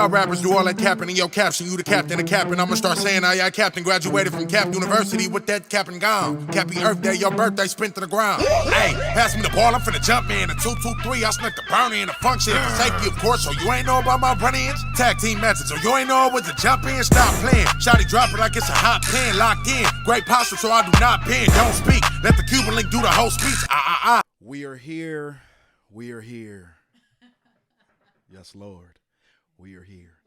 y'all rappers do all that capping in your caption. You the captain of capping. I'ma start saying, oh, yeah, captain graduated from Cap University with that capping gone. Happy Earth Day, your birthday spent to the ground. Hey, pass me the ball, I'm finna jump in. A 2-2-3, I snuck the brownie in the function. For safety, of course, so you ain't know about my run-ins. Tag team matches, so you ain't know what to jump in. Stop playing. Shotty drop it like it's a hot pen. Locked in. Great posture, so I do not bend. Don't speak. Let the Cuban link do the whole speech. We are here. We are here. Yes, Lord. We are here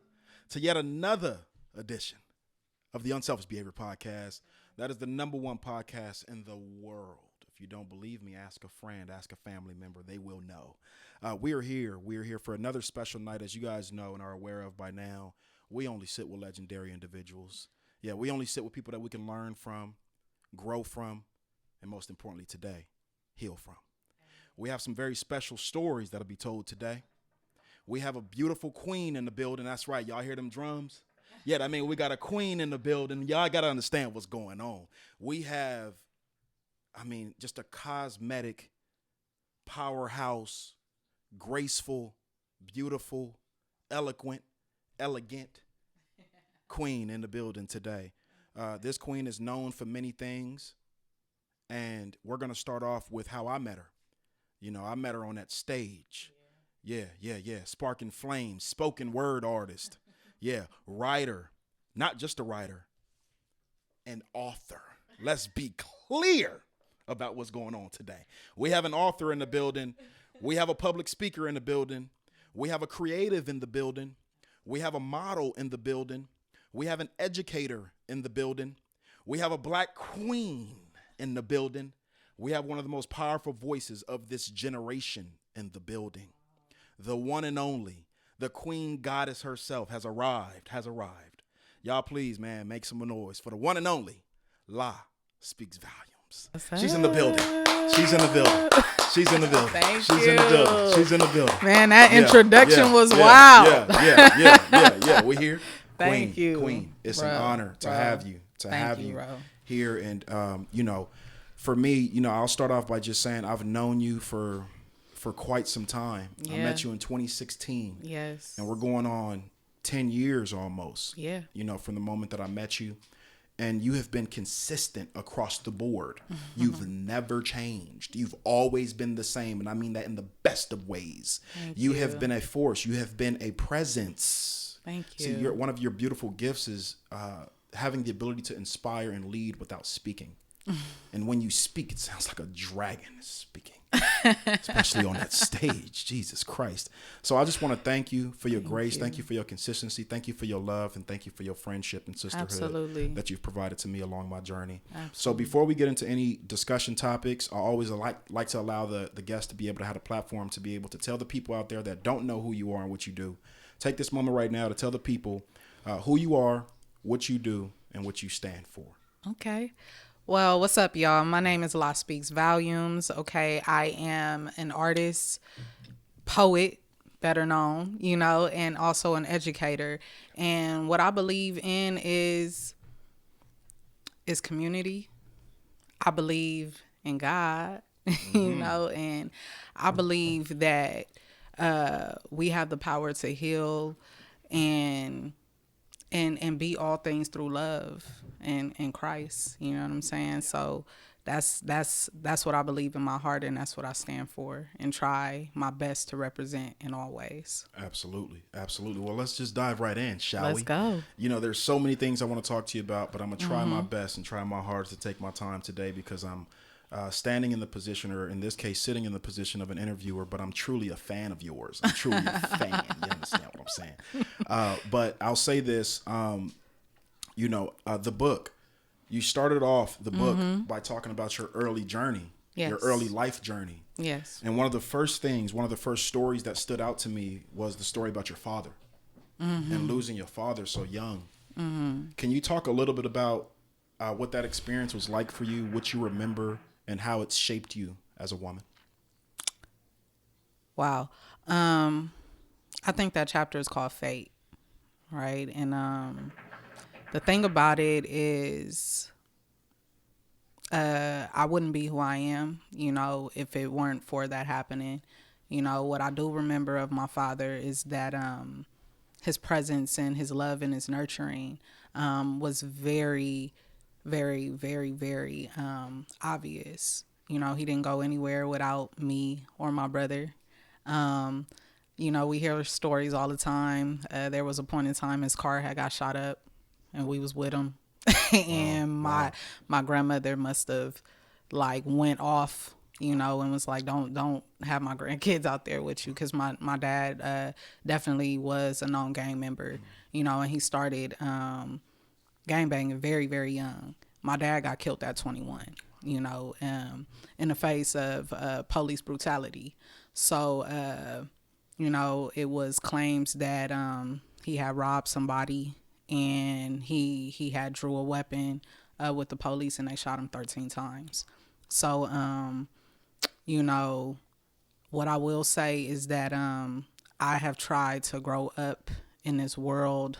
to yet another edition of the Unselfish Behavior Podcast. That is the #1 podcast in the world. If you don't believe me, ask a friend, ask a family member. They will know. We are here. We are here for another special night. As you guys know and are aware of by now, we only sit with legendary individuals. Yeah, we only sit with people that we can learn from, grow from, and most importantly today, heal from. We have some very special stories that'll be told today. We have a beautiful queen in the building. That's right. Y'all hear them drums? Yeah, I mean, we got a queen in the building. Y'all got to understand what's going on. We have, just a cosmetic, powerhouse, graceful, beautiful, eloquent, elegant queen in the building today. This queen is known for many things, and we're going to start off with how I met her. You know, I met her on that stage. Yeah. Sparking flames, spoken word artist. Yeah, writer, not just a writer, an author. Let's be clear about what's going on today. We have an author in the building. We have a public speaker in the building. We have a creative in the building. We have a model in the building. We have an educator in the building. We have a black queen in the building. We have one of the most powerful voices of this generation in the building. The one and only, the queen goddess herself has arrived. Y'all please, man, make some noise for the one and only Laspeaksvolumes. She's in the building. Thank She's you. in the building. Man, that introduction was wild. Yeah. We're here. Thank you. Queen. It's an honor to have you. Thank you, bro. Here. And, for me, I'll start off by just saying I've known you for quite some time. Yeah. I met you in 2016. Yes. And we're going on 10 years almost. Yeah. From the moment that I met you. And you have been consistent across the board. Mm-hmm. You've never changed. You've always been the same. And I mean that in the best of ways. Thank you you. have been a force. You have been a presence. Thank you. See, one of your beautiful gifts is having the ability to inspire and lead without speaking. And when you speak, it sounds like a dragon is speaking, especially on that stage. Jesus Christ. So I just want to thank you for your grace. Thank you for your consistency. Thank you for your love. And thank you for your friendship and sisterhood Absolutely. that you've provided to me along my journey. Absolutely. So before we get into any discussion topics, I always like to allow the guest to be able to have a platform to be able to tell the people out there that don't know who you are and what you do. Take this moment right now to tell the people who you are, what you do, and what you stand for. Okay. Well, what's up, y'all? My name is Laspeaksvolumes. Okay. I am an artist, poet, better known, and also an educator. And what I believe in is community. I believe in God, and I believe that we have the power to heal and be all things through love and Christ. You know what I'm saying? So that's what I believe in my heart, and that's what I stand for, and try my best to represent in all ways. Absolutely. Well, let's just dive right in, shall we? Let's go. There's so many things I want to talk to you about, but I'm going to try my best and try my hardest to take my time today because I'm standing in the position, or in this case, sitting in the position of an interviewer, but I'm truly a fan of yours. I'm truly a fan. You understand what I'm saying? But I'll say this, the book, you started off the book by talking about your early journey, your early life journey. Yes. And one of the first stories that stood out to me was the story about your father and losing your father so young. Can you talk a little bit about what that experience was like for you, what you remember, and how it's shaped you as a woman? Wow. I think that chapter is called Fate, right? And the thing about it is I wouldn't be who I am, if it weren't for that happening. What I do remember of my father is that his presence and his love and his nurturing was very, very, very, very obvious. You know, he didn't go anywhere without me or my brother. You know, we hear stories all the time. There was a point in time his car had got shot up and we was with him. And my grandmother must have like went off, you know, and was like, don't have my grandkids out there with you. Cause my dad definitely was a known gang member, you know, and he started gang banging very, very young. My dad got killed at 21, you know, in the face of police brutality. So, you know, it was claims that he had robbed somebody and he had drew a weapon with the police and they shot him 13 times. So, you know, what I will say is that I have tried to grow up in this world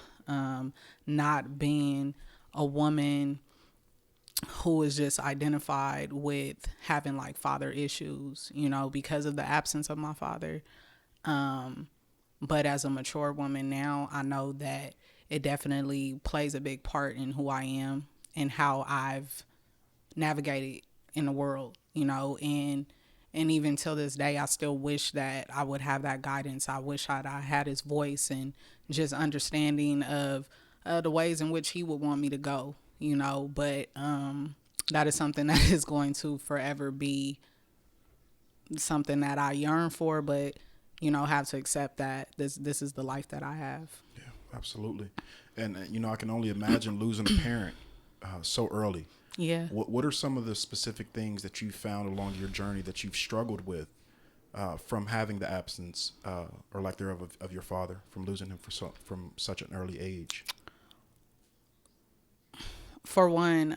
not being a woman who is just identified with having like father issues, you know, because of the absence of my father. But as a mature woman now, I know that it definitely plays a big part in who I am and how I've navigated in the world, you know, and even till this day, I still wish that I would have that guidance. I wish I had his voice and just understanding of the ways in which he would want me to go, you know, but that is something that is going to forever be something that I yearn for, but, you know, have to accept that this is the life that I have. Yeah, absolutely. And, you know, I can only imagine losing a parent so early. Yeah. What are some of the specific things that you found along your journey that you've struggled with from having the absence or lack thereof of your father, from losing him from such an early age? For one,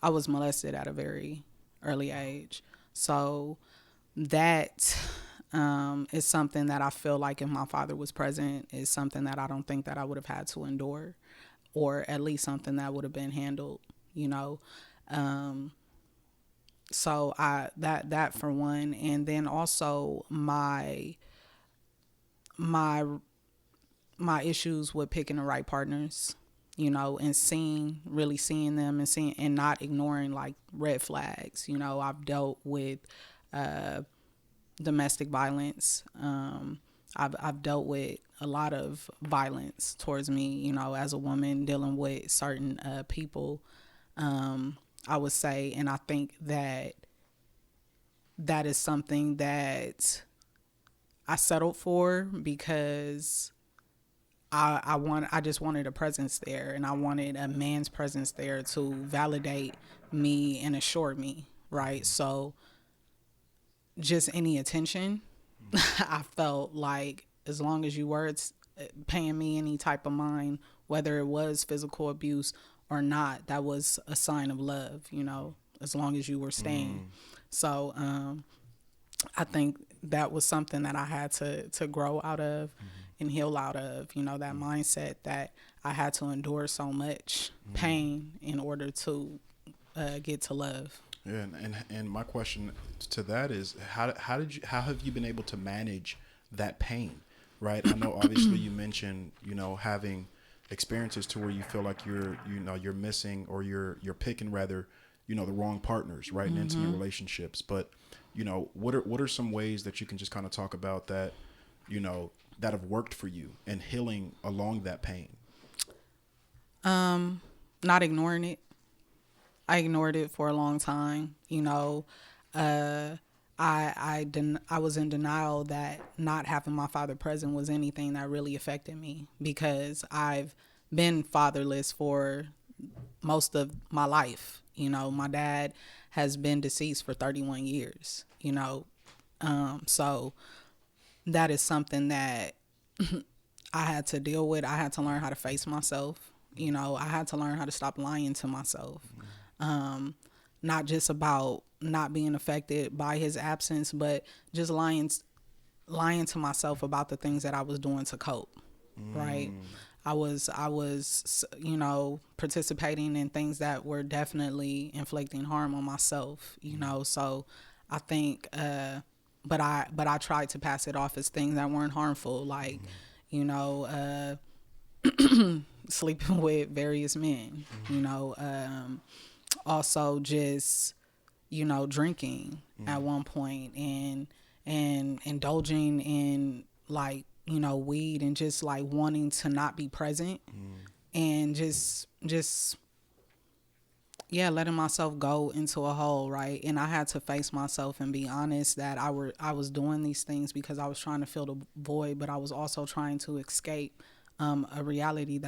I was molested at a very early age. So that is something that I feel like if my father was present is something that I don't think that I would have had to endure, or at least something that would have been handled, you know. So that for one, and then also my issues with picking the right partners, you know, and really seeing them and not ignoring like red flags. You know, I've dealt with domestic violence. I've dealt with a lot of violence towards me, you know, as a woman dealing with certain people, I would say. And I think that is something that I settled for because I just wanted a presence there, and I wanted a man's presence there to validate me and assure me, right? So just any attention, I felt like as long as you were paying me any type of mind, whether it was physical abuse or not, that was a sign of love, you know, as long as you were staying. So I think that was something that I had to grow out of and heal out of, you know, that mindset that I had to endure so much pain in order to get to love. Yeah, and my question to that is how have you been able to manage that pain, right? I know obviously you mentioned, you know, having experiences to where you feel like you're missing or you're picking rather, you know, the wrong partners, right, in intimate relationships. But, you know, what are some ways that you can just kind of talk about that, you know, that have worked for you and healing along that pain? Not ignoring it. I ignored it for a long time. You know, I was in denial that not having my father present was anything that really affected me, because I've been fatherless for most of my life. You know, my dad has been deceased for 31 years, you know. So that is something that I had to deal with. I had to learn how to face myself. You know, I had to learn how to stop lying to myself. Not just about not being affected by his absence, but just lying to myself about the things that I was doing to cope. Right. I was, you know, participating in things that were definitely inflicting harm on myself, you know. So I think, but I tried to pass it off as things that weren't harmful. Like, you know, sleeping with various men, you know, also just, you know, drinking at one point and indulging in like, you know, weed and just like wanting to not be present and just yeah, letting myself go into a hole, right? And I had to face myself and be honest that I was doing these things because I was trying to fill the void, but I was also trying to escape a reality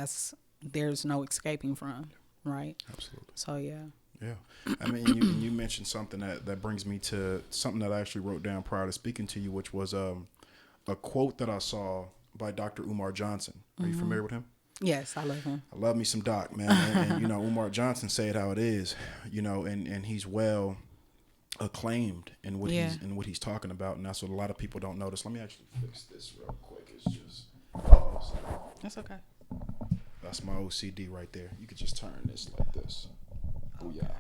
there's no escaping from, right? Absolutely. So yeah. Yeah. I mean, you mentioned something that brings me to something that I actually wrote down prior to speaking to you, which was a quote that I saw by Dr. Umar Johnson. Are you familiar with him? Yes, I love him. I love me some Doc, man. And you know, Umar Johnson say it how it is, you know, and he's well acclaimed in what he's talking about, and that's what a lot of people don't notice. Let me actually fix this real quick. It's just That's okay. that's my OCD right there. You could just turn this like this. Booyah.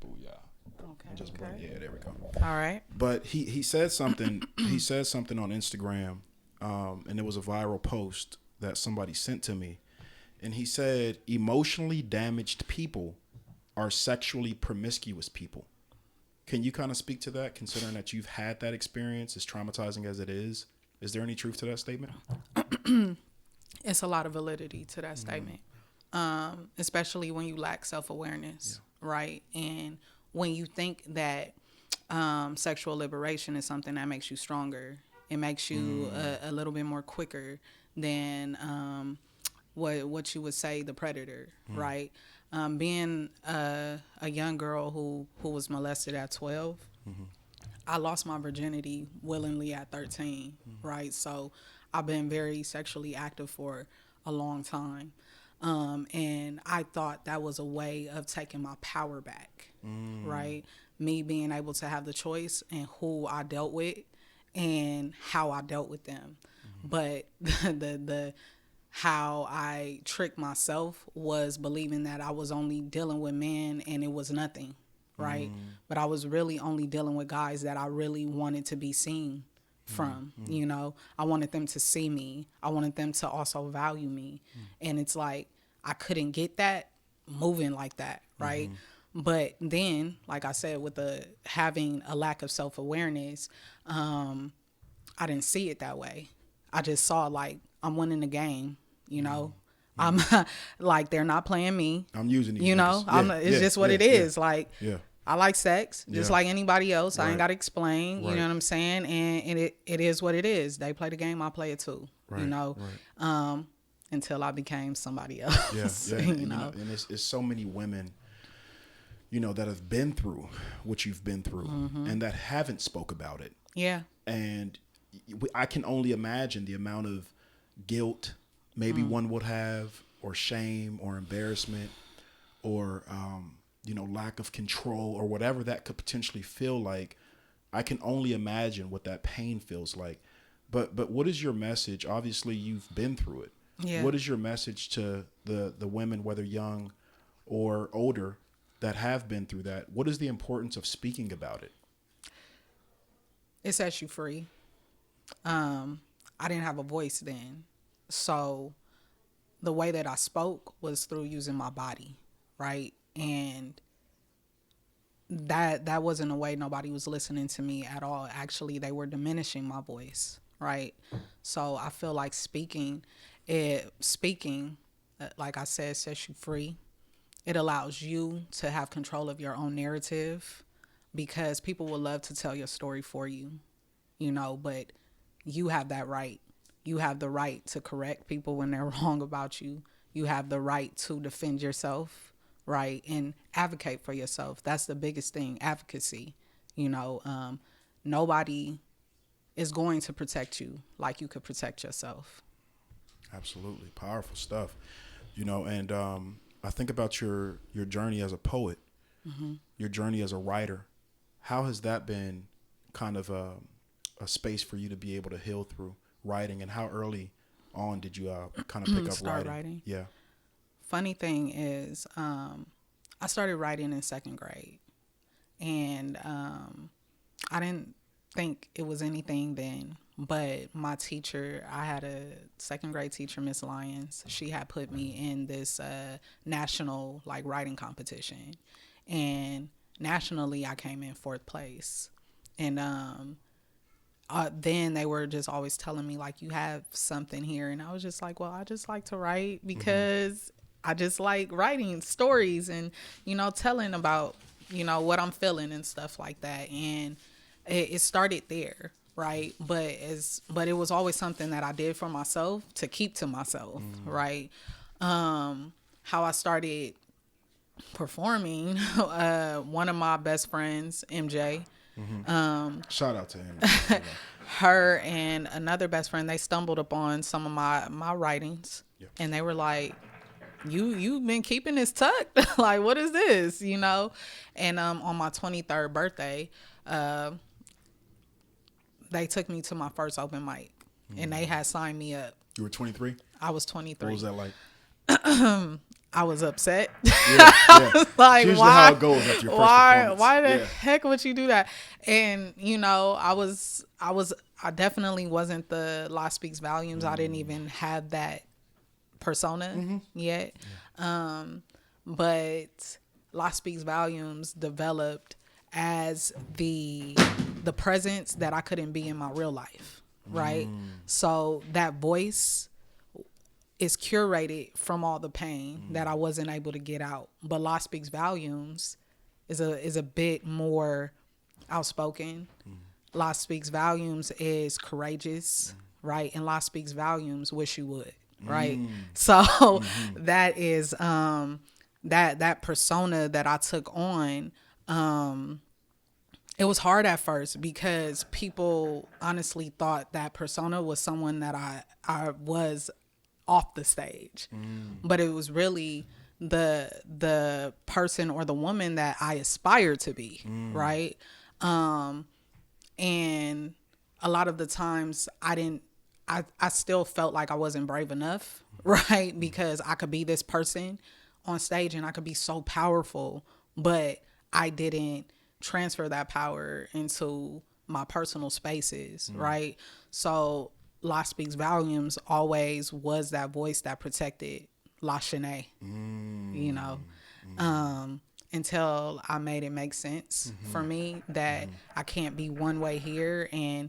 Booyah. Okay. And just bring, yeah, there we go. All right. But he said something he said something on Instagram, and it was a viral post that somebody sent to me. And he said, emotionally damaged people are sexually promiscuous people. Can you kind of speak to that, considering that you've had that experience, as traumatizing as it is? Is there any truth to that statement? It's a lot of validity to that statement, especially when you lack self-awareness, right? And when you think that sexual liberation is something that makes you stronger, it makes you a little bit more quicker than what you would say the predator, right? Being a young girl who was molested at 12, I lost my virginity willingly at 13, right? So I've been very sexually active for a long time. And I thought that was a way of taking my power back, right? Me being able to have the choice and who I dealt with and how I dealt with them. But the how I tricked myself was believing that I was only dealing with men and it was nothing, right? But I was really only dealing with guys that I really wanted to be seen from, you know? I wanted them to see me. I wanted them to also value me. And it's like, I couldn't get that moving like that, right? But then, like I said, with having a lack of self-awareness, I didn't see it that way. I just saw like, I'm winning the game. You know, I'm like, they're not playing me. I'm using these. You know, it's just what it is. Like, I like sex just like anybody else. I ain't got to explain. You know what I'm saying? And it is what it is. They play the game. I play it too. You know, until I became somebody else. You know, and it's so many women, you know, that have been through what you've been through and that haven't spoke about it. Yeah. And I can only imagine the amount of guilt maybe one would have, or shame, or embarrassment, or, you know, lack of control, or whatever that could potentially feel like. I can only imagine what that pain feels like. But what is your message? Obviously, you've been through it. Yeah. What is your message to the women, whether young or older, that have been through that? What is the importance of speaking about it? It sets you free. I didn't have a voice then. So the way that I spoke was through using my body, right? And that wasn't a way nobody was listening to me at all. Actually, they were diminishing my voice, right? So I feel like speaking, like I said, sets you free. It allows you to have control of your own narrative, because people will love to tell your story for you, you know, but you have that right. You have the right to correct people when they're wrong about you. You have the right to defend yourself, right? And advocate for yourself. That's the biggest thing, advocacy. You know, nobody is going to protect you like you could protect yourself. Absolutely. Powerful stuff. You know, and I think about your journey as a poet, your journey as a writer. How has that been kind of a space for you to be able to heal through writing, and how early on did you kind of pick up start writing? Yeah. Funny thing is, I started writing in second grade, and I didn't think it was anything then, But my teacher, I had a second grade teacher, Miss Lyons. She had put me in this national like writing competition, and nationally I came in 4th place. And then they were just always telling me like, you have something here, and I was just like, well, I just like to write because I just like writing stories and telling about what I'm feeling and stuff like that. And it started there. Right. But it was always something that I did for myself to keep to myself. Right. How I started performing, one of my best friends, MJ, Shout out to him. her and another best friend, they stumbled upon some of my writings. Yep. And they were like, you've been keeping this tucked. Like, what is this? And on my 23rd birthday, they took me to my first open mic, and they had signed me up. You were 23? I was 23. What was that like? I was upset. Yeah. Like, usually why? how it goes after your first performance. Why the heck would you do that? And I definitely wasn't the Law Speaks Volumes. I didn't even have that persona yet. But Law Speaks Volumes developed as the presence that I couldn't be in my real life, right? So that voice is curated from all the pain that I wasn't able to get out. But Law Speaks Volumes is a bit more outspoken. Law Speaks Volumes is courageous, right? And Law Speaks Volumes, wish you would, right? So that is that persona that I took on. It was hard at first because people honestly thought that persona was someone that I was off the stage. But it was really the person or the woman that I aspired to be, right? And a lot of the times I still felt like I wasn't brave enough, right? Because I could be this person on stage and I could be so powerful, but I didn't transfer that power into my personal spaces, right? So Law Speaks Volumes always was that voice that protected La Shanae, until I made it make sense for me that I can't be one way here. And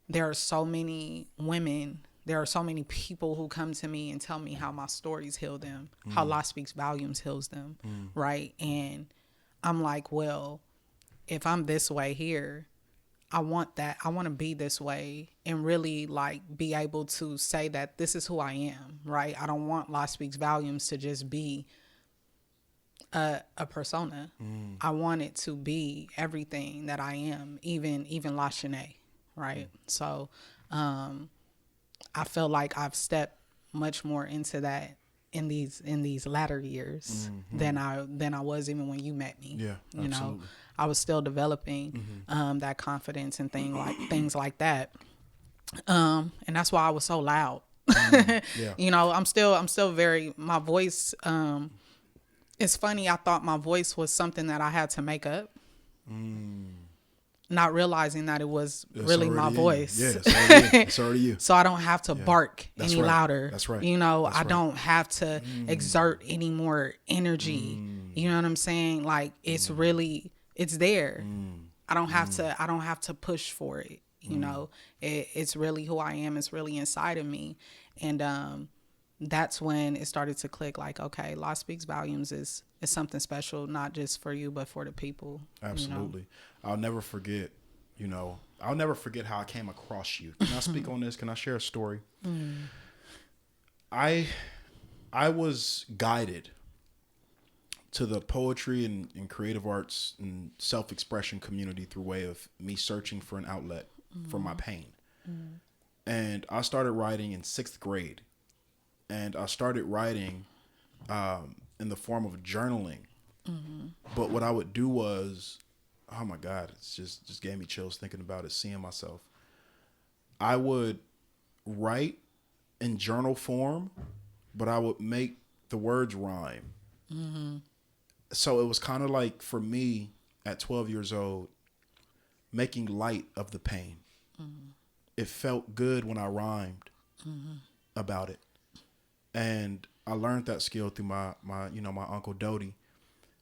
there are so many women, there are so many people who come to me and tell me how my stories heal them, how Law Speaks Volumes heals them, right? And I'm like, well, if I'm this way here, I want that. I want to be this way and really like be able to say that this is who I am, right? I don't want Law Speaks Volumes to just be a persona. I want it to be everything that I am, even La Shanae, right? So I feel like I've stepped much more into that in these latter years than I was even when you met me. Yeah, you absolutely. know, I was still developing that confidence and things like that. And that's why I was so loud. Yeah. I'm still very, my voice, it's funny, I thought my voice was something that I had to make up. Not realizing that it was really my voice. Yeah, it's already you. So I don't have to bark any louder. That's right. I don't have to exert any more energy. You know what I'm saying? Like it's really, it's there. I don't have to push for it. It's really who I am. It's really inside of me. And that's when it started to click like, okay, Law Speaks Volumes is something special, not just for you, but for the people. Absolutely. I'll never forget, I'll never forget how I came across you. Can I speak on this? Can I share a story? I was guided to the poetry and creative arts and self-expression community through way of me searching for an outlet for my pain. And I started writing in 6th grade. And I started writing in the form of journaling. But what I would do was, oh my God, it's just gave me chills thinking about it, seeing myself. I would write in journal form, but I would make the words rhyme. So it was kind of like, for me, at 12 years old, making light of the pain. it felt good when I rhymed about it. And I learned that skill through my Uncle Dodie,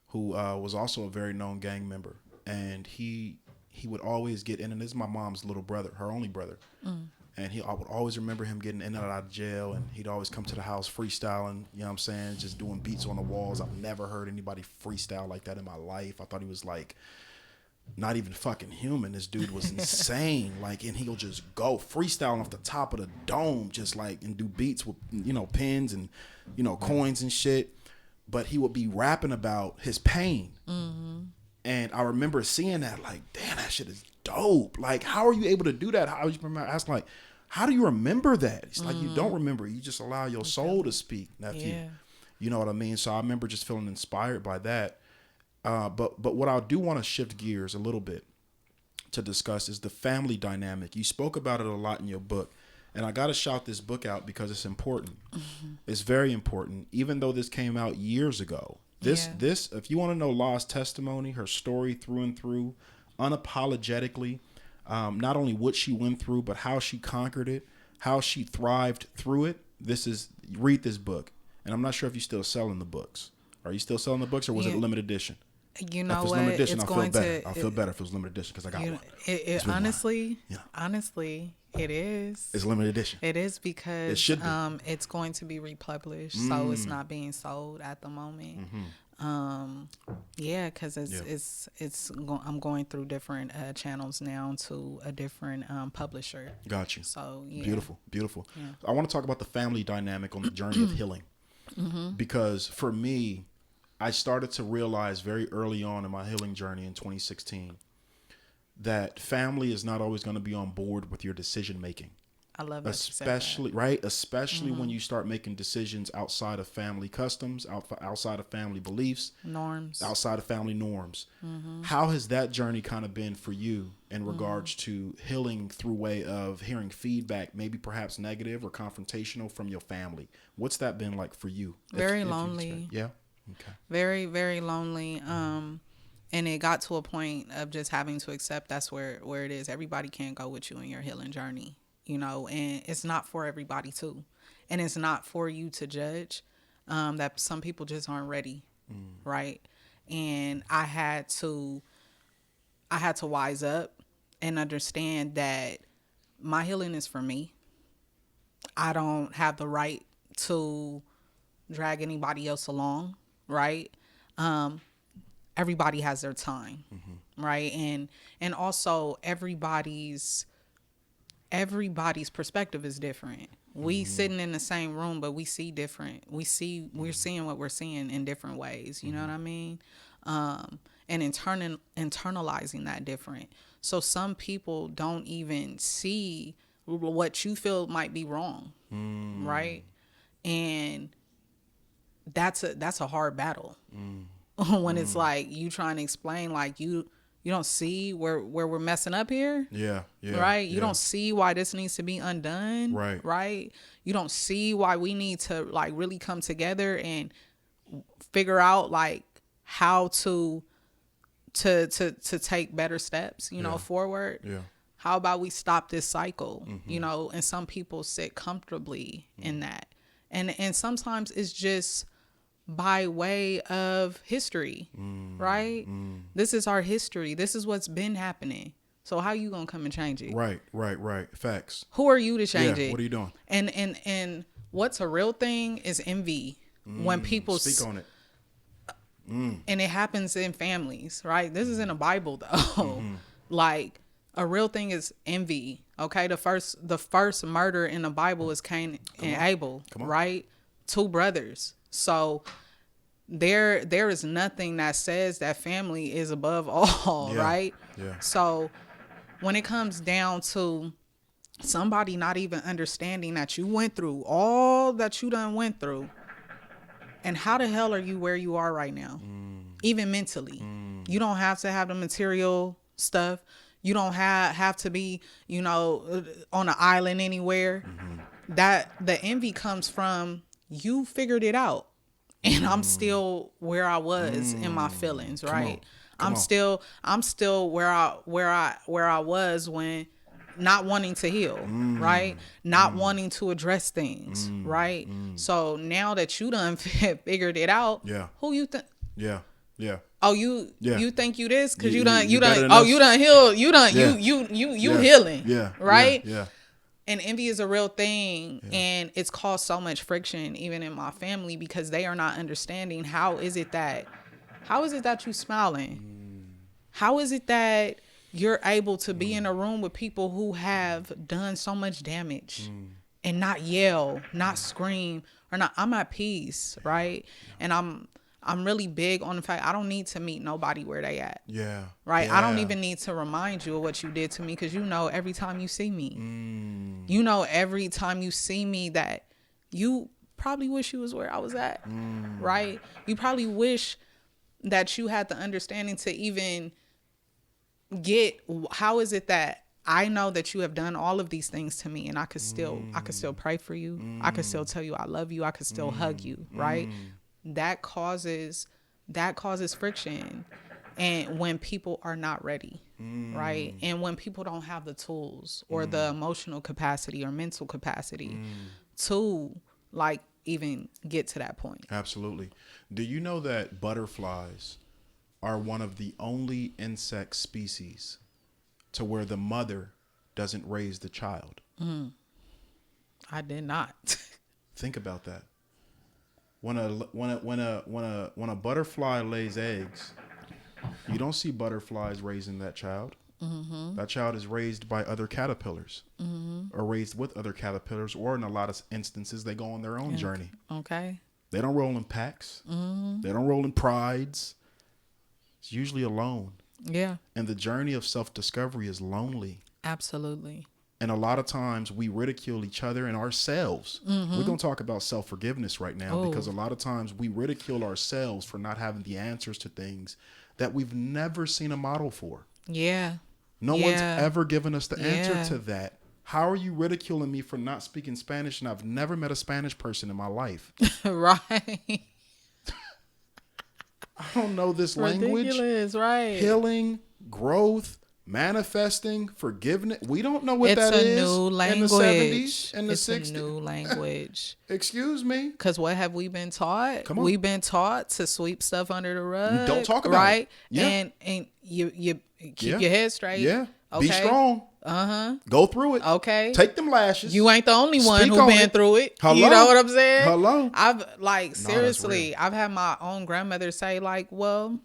who was also a very known gang member. And he would always get in, and this is my mom's little brother, her only brother. And I would always remember him getting in and out of jail, and he'd always come to the house freestyling, you know what I'm saying, just doing beats on the walls. I've never heard anybody freestyle like that in my life. I thought he was like not even fucking human. This dude was insane. Like, and he'll just go freestyling off the top of the dome, just like, and do beats with, pins and, coins and shit. But he would be rapping about his pain. And I remember seeing that, like, damn, that shit is dope. Like, how are you able to do that? I was asking, like, how do you remember that? It's like, you don't remember. You just allow your soul to speak, nephew. Yeah. You know what I mean? So I remember just feeling inspired by that. But what I do want to shift gears a little bit to discuss is the family dynamic. You spoke about it a lot in your book. And I got to shout this book out because it's important. It's very important. Even though this came out years ago. This, if you want to know La's testimony, her story through and through, unapologetically, not only what she went through, but how she conquered it, how she thrived through it. Read this book. And I'm not sure if you're still selling the books. Are you still selling the books, or was it a limited edition? You know if it's what? Limited edition, it's I'll feel better. I'll feel better if it was limited edition because I got one. Honestly, it is. It's limited edition. It is because it should be. It's going to be republished, so it's not being sold at the moment. Because I'm going through different channels now to a different publisher. Got you. So yeah. Beautiful. Yeah. I want to talk about the family dynamic on the journey of healing, because for me, I started to realize very early on in my healing journey in 2016 that family is not always going to be on board with your decision making. I love that. Especially when you start making decisions outside of family customs, outside of family beliefs, outside of family norms. How has that journey kind of been for you in regards to healing through way of hearing feedback, maybe perhaps negative or confrontational from your family? What's that been like for you? Very lonely. Yeah. Okay. Very, very lonely. And it got to a point of just having to accept that's where it is. Everybody can't go with you in your healing journey, and it's not for everybody too. And it's not for you to judge, that some people just aren't ready. Right. And I had to wise up and understand that my healing is for me. I don't have the right to drag anybody else along. Right. Everybody has their time. Right. And also everybody's perspective is different. We sitting in the same room, but we see different. We're seeing what we're seeing in different ways. You know what I mean? And internalizing that different. So some people don't even see what you feel might be wrong. Right. And that's a hard battle when it's like you trying to explain, like you don't see where we're messing up here. Yeah. Right. You don't see why this needs to be undone. Right. You don't see why we need to like really come together and figure out like how to take better steps, forward. Yeah. How about we stop this cycle, and some people sit comfortably in that. And sometimes it's just by way of history, right? This is our history. This is what's been happening. So how you gonna come and change it? Right. Facts. Who are you to change it? What are you doing? And what's a real thing is envy. When people speak on it. And it happens in families, right? This is in the Bible though. Like a real thing is envy. Okay, the first murder in the Bible is Cain and Abel, right? Two brothers. So there is nothing that says that family is above all, right? Yeah. So when it comes down to somebody not even understanding that you went through all that you done went through, and how the hell are you where you are right now? Even mentally. You don't have to have the material stuff. You don't have to be, on an island anywhere. That the envy comes from you figured it out. And I'm still where I was in my feelings, right? I'm still where I was when not wanting to heal, right? Not wanting to address things, right? So now that you done figured it out, who you think? Oh, you think you this because you done healed, you healing, right? And envy is a real thing, and it's caused so much friction even in my family because they are not understanding how is it that you smiling? How is it that you're able to be in a room with people who have done so much damage and not yell, not scream, or not? I'm at peace, right? And I'm really big on the fact I don't need to meet nobody where they at. Yeah. Right? Yeah. I don't even need to remind you of what you did to me because you know every time you see me. You know every time you see me that you probably wish you was where I was at. Right? You probably wish that you had the understanding to even get how is it that I know that you have done all of these things to me and I could still pray for you. I could still tell you I love you. I could still hug you, right? That causes friction, and when people are not ready, right? And when people don't have the tools or the emotional capacity or mental capacity to like even get to that point. Absolutely. Do you know that butterflies are one of the only insect species to where the mother doesn't raise the child? I did not. Think about that. When a butterfly lays eggs, you don't see butterflies raising that child. That child is raised by other caterpillars, or raised with other caterpillars, or in a lot of instances, they go on their own journey. Okay. They don't roll in packs. They don't roll in prides. It's usually alone. Yeah. And the journey of self-discovery is lonely. Absolutely. And a lot of times we ridicule each other and ourselves. We're going to talk about self-forgiveness right now because a lot of times we ridicule ourselves for not having the answers to things that we've never seen a model for. Yeah. No one's ever given us the answer to that. How are you ridiculing me for not speaking Spanish? And I've never met a Spanish person in my life. Right. I don't know this language. Ridiculous, right? Healing, growth, manifesting, forgiveness. We don't know what that is. It's a new language. In the 70s and the 60s. It's a new language. Excuse me? Because what have we been taught? Come on. We've been taught to sweep stuff under the rug. Don't talk about right? it. Yeah. And you keep your head straight. Yeah. Okay. Be strong. Go through it. Okay. Take them lashes. You ain't the only one Speak who been it. through it. Hello? You know what I'm saying? Hello. I've that's seriously, real. I've had my own grandmother say like, well,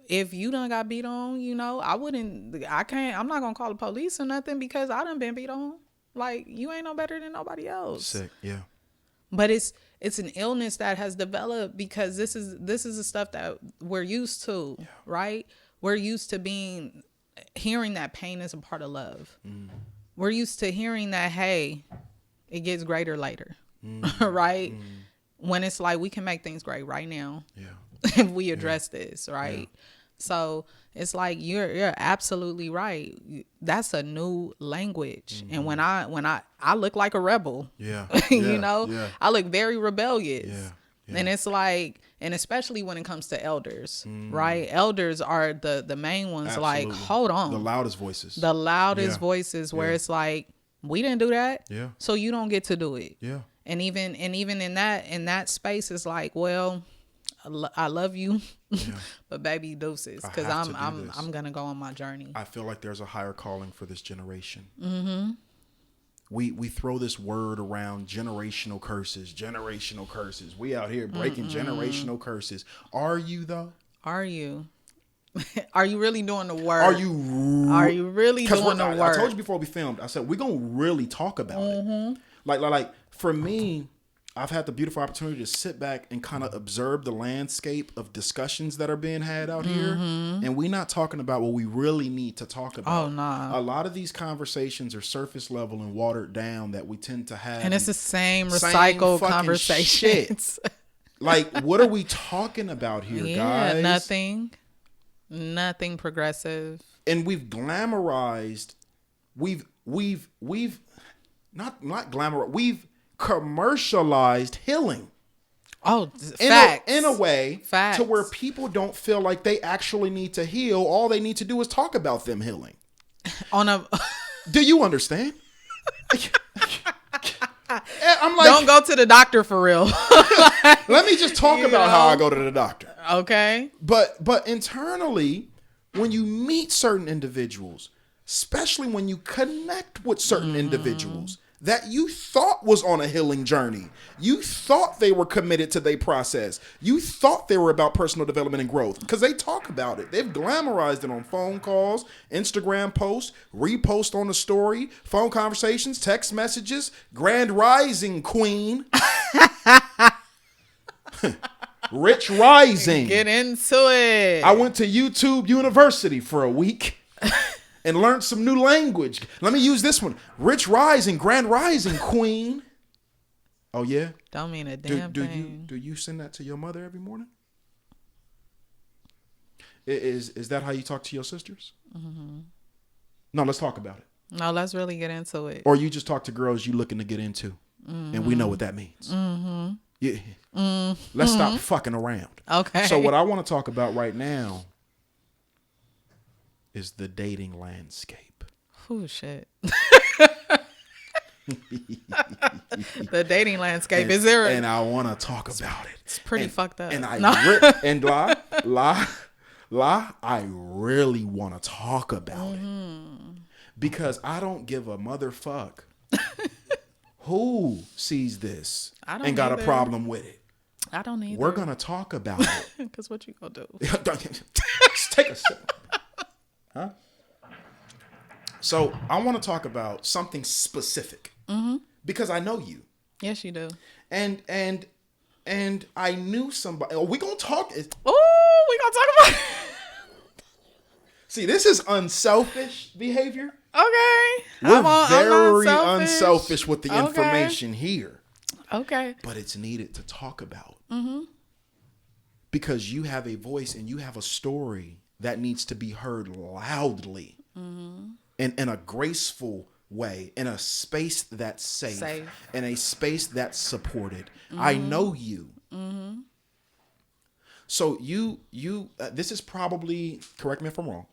if you done got beat on, you know, I'm not going to call the police or nothing because I done been beat on. Like, you ain't no better than nobody else. Sick. Yeah. But it's an illness that has developed because this is the stuff that we're used to, right? We're used to hearing that pain is a part of love. We're used to hearing that, hey, it gets greater later, right? When it's like we can make things great right now if we address this, right? So it's like you're absolutely right. That's a new language, and when I look like a rebel, you know, I look very rebellious. And it's like, and especially when it comes to elders, right? Elders are the main ones. Absolutely. Like, hold on. The loudest voices. Voices where it's like, we didn't do that. Yeah. So you don't get to do it. Yeah. And even in that space is like, well, I love you, but baby deuces. Cause I'm going to go on my journey. I feel like there's a higher calling for this generation. We throw this word around, generational curses. We out here breaking generational curses. Are you though? Are you? Are you really doing the work? Are you really doing the work? I told you before we filmed, I said, we're going to really talk about it. Like for me, I've had the beautiful opportunity to sit back and kind of observe the landscape of discussions that are being had out here. And we're not talking about what we really need to talk about. Oh, nah. A lot of these conversations are surface level and watered down that we tend to have. And it's the same recycled conversations. Like, what are we talking about here, guys? Nothing progressive. And we've glamorized, we've not glamorized, we've commercialized healing. Oh, facts. In a way, facts. To where people don't feel like they actually need to heal. All they need to do is talk about them healing. Do you understand? I'm like, don't go to the doctor for real. let me just talk about how I go to the doctor. Okay. But internally, when you meet certain individuals, especially when you connect with certain individuals that you thought was on a healing journey, you thought they were committed to their process, you thought they were about personal development and growth, because they talk about it. They've glamorized it on phone calls, Instagram posts, repost on the story, phone conversations, text messages, grand rising queen. Rich rising. Get into it. I went to YouTube University for a week and learned some new language. Let me use this one. Rich rising, grand rising, queen. Oh yeah? Don't mean a damn thing. Do you send that to your mother every morning? Is that how you talk to your sisters? Mm-hmm. No, let's talk about it. No, let's really get into it. Or you just talk to girls you looking to get into, and we know what that means. Mm-hmm. Yeah. Mm-hmm. Let's stop fucking around. Okay. So what I want to talk about right now is the dating landscape. Oh, shit. The dating landscape. Is there? And I want to talk about it. It's pretty fucked up. And I really want to talk about it because I don't give a motherfuck who sees this and got a problem with it. I don't either. We're gonna talk about it. Because what you gonna do? Take a sip. Huh? So I want to talk about something specific because I know you. Yes, you do. And I knew somebody. Oh, we gonna talk. Oh, we gonna talk about it. See, this is unselfish behavior. Okay. We're very I'm unselfish with the information here. Okay. But it's needed to talk about. Because you have a voice and you have a story that needs to be heard loudly and in a graceful way, in a space that's safe. In a space that's supported. I know you. So you this is probably, correct me if I'm wrong.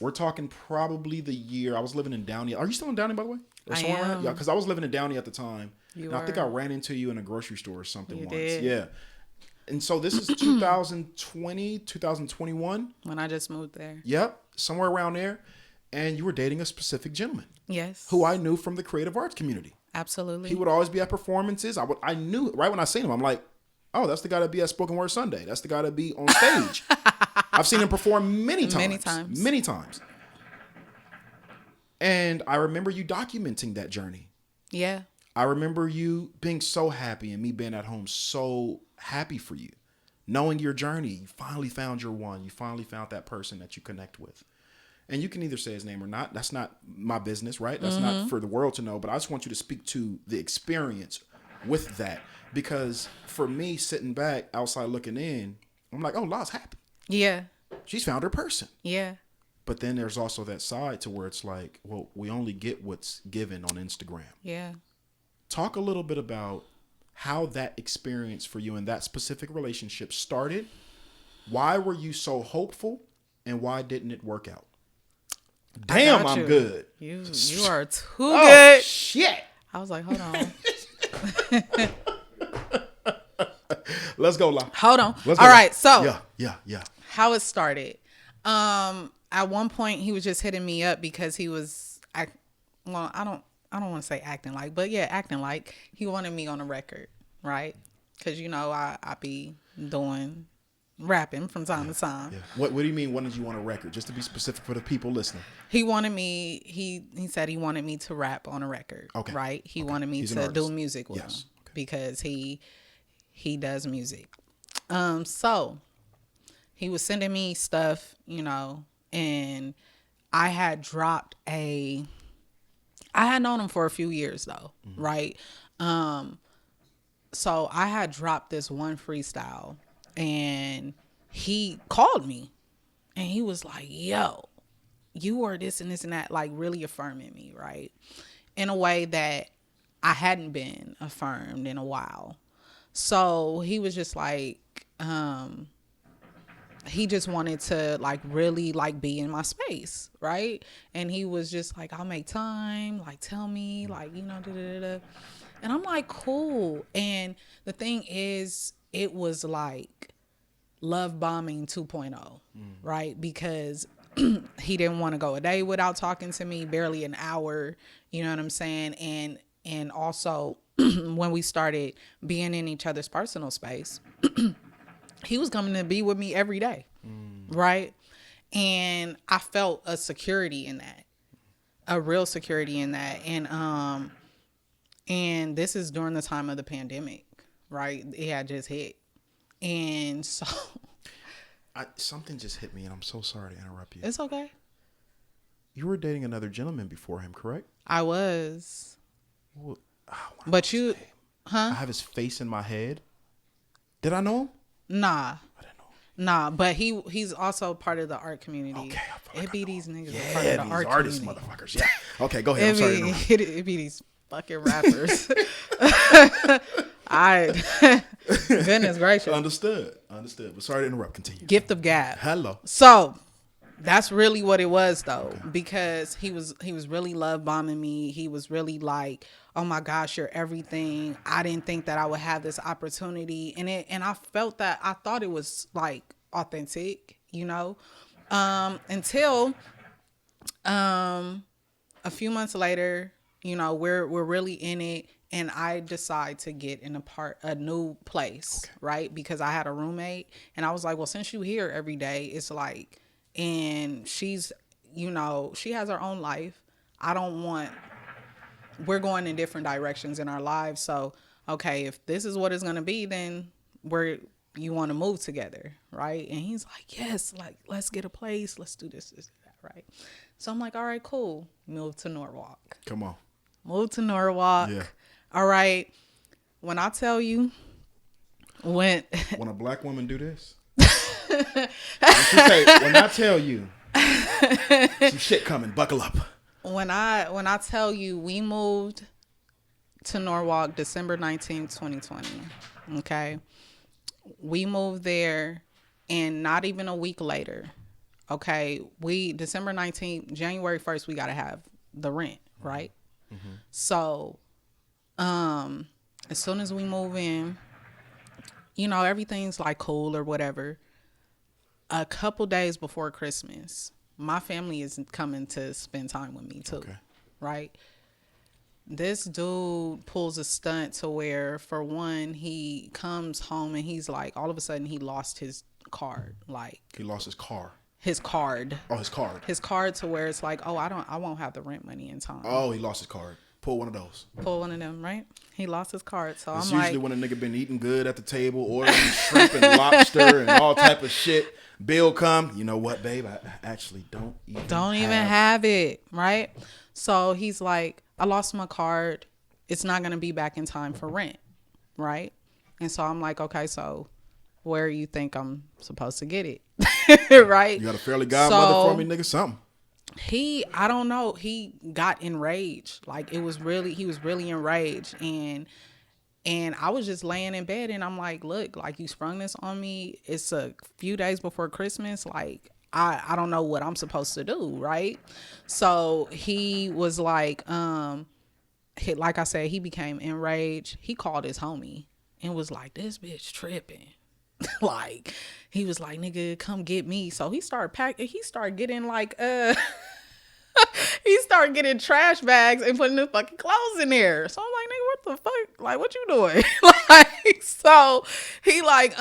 We're talking probably the year I was living in Downey. Are you still in Downey, by the way? I am. Yeah, because I was living in Downey at the time. I think I ran into you in a grocery store or something once. Did. Yeah. And so this is 2020, 2021. When I just moved there. Yep, somewhere around there. And you were dating a specific gentleman. Yes. Who I knew from the creative arts community. Absolutely. He would always be at performances. I knew right when I seen him. I'm like, oh, that's the guy that be at Spoken Word Sunday. That's the guy that be on stage. I've seen him perform many times. Many times. And I remember you documenting that journey. Yeah. I remember you being so happy and me being at home so happy for you. Knowing your journey, you finally found your one. You finally found that person that you connect with. And you can either say his name or not. That's not my business, right? That's not for the world to know. But I just want you to speak to the experience with that. Because for me, sitting back outside looking in, I'm like, oh, La's happy. Yeah. She's found her person. Yeah. But then there's also that side to where it's like, well, we only get what's given on Instagram. Yeah. Talk a little bit about how that experience for you in that specific relationship started. Why were you so hopeful and why didn't it work out? Damn, I'm good. You are too good. Oh, shit. I was like, hold on. Let's go, La. Hold on. Let's go, All La. right. So Yeah. how it started. At one point he was just hitting me up because he was, I don't want to say acting like, but yeah, acting like he wanted me on a record, right? Because, I be doing rapping from time to time. Yeah. What do you mean, wanted you on a record? Just to be specific for the people listening. He wanted me, he said he wanted me to rap on a record, right? He wanted me to do music with him because he does music. So he was sending me stuff, and I had known him for a few years though, right? So I had dropped this one freestyle and he called me and he was like, yo, you are this and this and that, like really affirming me, right? In a way that I hadn't been affirmed in a while. So he was just like, he just wanted to like really like be in my space, right? And he was just like, I'll make time, like tell me, like, you know, da da da. And I'm like, cool. And the thing is, it was like love bombing 2.0, right? Because he didn't want to go a day without talking to me, barely an hour, you know what I'm saying? And also when we started being in each other's personal space, he was coming to be with me every day, right? And I felt a security in that, a real security in that. And this is during the time of the pandemic, right? It had just hit. And so Something just hit me, and I'm so sorry to interrupt you. it's okay. You were dating another gentleman before him, correct? I was. Well, But you, I have his face in my head. Did I know him? nah. I didn't know him. Nah, but he's also part of the art community. Okay, I feel like it be I know these niggas Yeah, a part of the these art artist community. motherfuckers. Yeah. Okay, go ahead. I'm sorry to interrupt. It be these fucking rappers. Goodness gracious. Understood. But sorry to interrupt. Continue. Gift of gab. Hello. So that's really what it was though, because he was really love bombing me. He was really like, oh my gosh, you're everything. I didn't think that I would have this opportunity. And I felt that, I thought it was like authentic, you know, until a few months later, you know, we're really in it. And I decide to get in a new place, right? Because I had a roommate, and I was like, well, since you here every day, it's like, and she's, you know, she has her own life. We're going in different directions in our lives. So, okay, if this is what it's going to be, then you want to move together, right? And he's like, yes, like, let's get a place. Let's do this, that, right? So I'm like, all right, cool. Move to Norwalk. Come on. Move to Norwalk. Yeah. All right. When I tell you, when a black woman do this, when I tell you, some shit coming, buckle up. when I tell you, we moved to Norwalk December 19th, 2020. Okay. We moved there, and not even a week later. Okay. December 19th, January 1st, we got to have the rent, right? Mm-hmm. So, as soon as we move in, you know, everything's like cool or whatever. A couple days before Christmas, my family is coming to spend time with me too. Okay. Right? This dude pulls a stunt to where, for one, he comes home and he's like, all of a sudden he lost his card. Like, he lost his car. His card. Oh, his card. His card, to where it's like, oh, I won't have the rent money in time. Oh, he lost his card. Pull one of those. Pull one of them, right? He lost his card. So it's I'm usually like, when a nigga been eating good at the table, ordering shrimp and lobster and all type of shit. Bill come, you know what, babe? I actually don't even have it, right? So he's like, I lost my card. It's not gonna be back in time for rent, right? And so I'm like, okay, so where you think I'm supposed to get it? Right? You got a fairly godmother for me, nigga? Something. I don't know. He got enraged. Like, he was really enraged. And I was just laying in bed, and I'm like, look, like, you sprung this on me. It's a few days before Christmas. Like, I don't know what I'm supposed to do. Right. So he was like, like I said, he became enraged. He called his homie and was like, this bitch tripping. Like, he was like, nigga, come get me. So he started packing. He started getting like, he started getting trash bags and putting the fucking clothes in there. So I'm like, nigga, what the fuck? Like, what you doing? Like, so he like,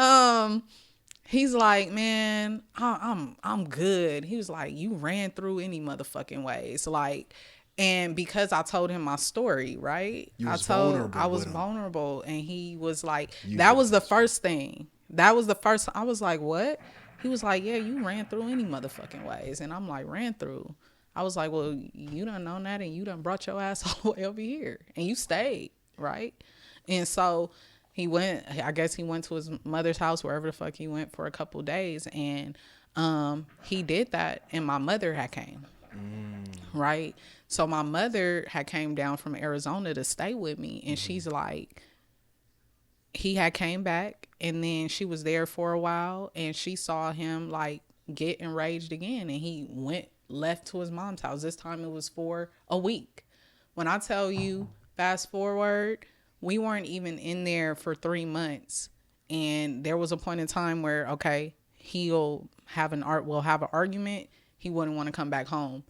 he's like, man, I'm good. He was like, you ran through any motherfucking ways. Like, and because I told him my story, right? I was vulnerable, and he was like, that was the first thing. That was the first. I was like, what? He was like, yeah, you ran through any motherfucking ways. And I'm like, ran through. I was like, well, you done known that, and you done brought your ass all the way over here, and you stayed, right? And so he went, I guess he went to his mother's house, wherever the fuck he went, for a couple of days. And he did that, and my mother had came, right? So my mother had came down from Arizona to stay with me, and she's like, he had came back, and then she was there for a while, and she saw him like get enraged again, and he left to his mom's house. This time it was for a week. When I tell you, fast forward, we weren't even in there for 3 months, and there was a point in time where, okay, we'll have an argument. He wouldn't want to come back home.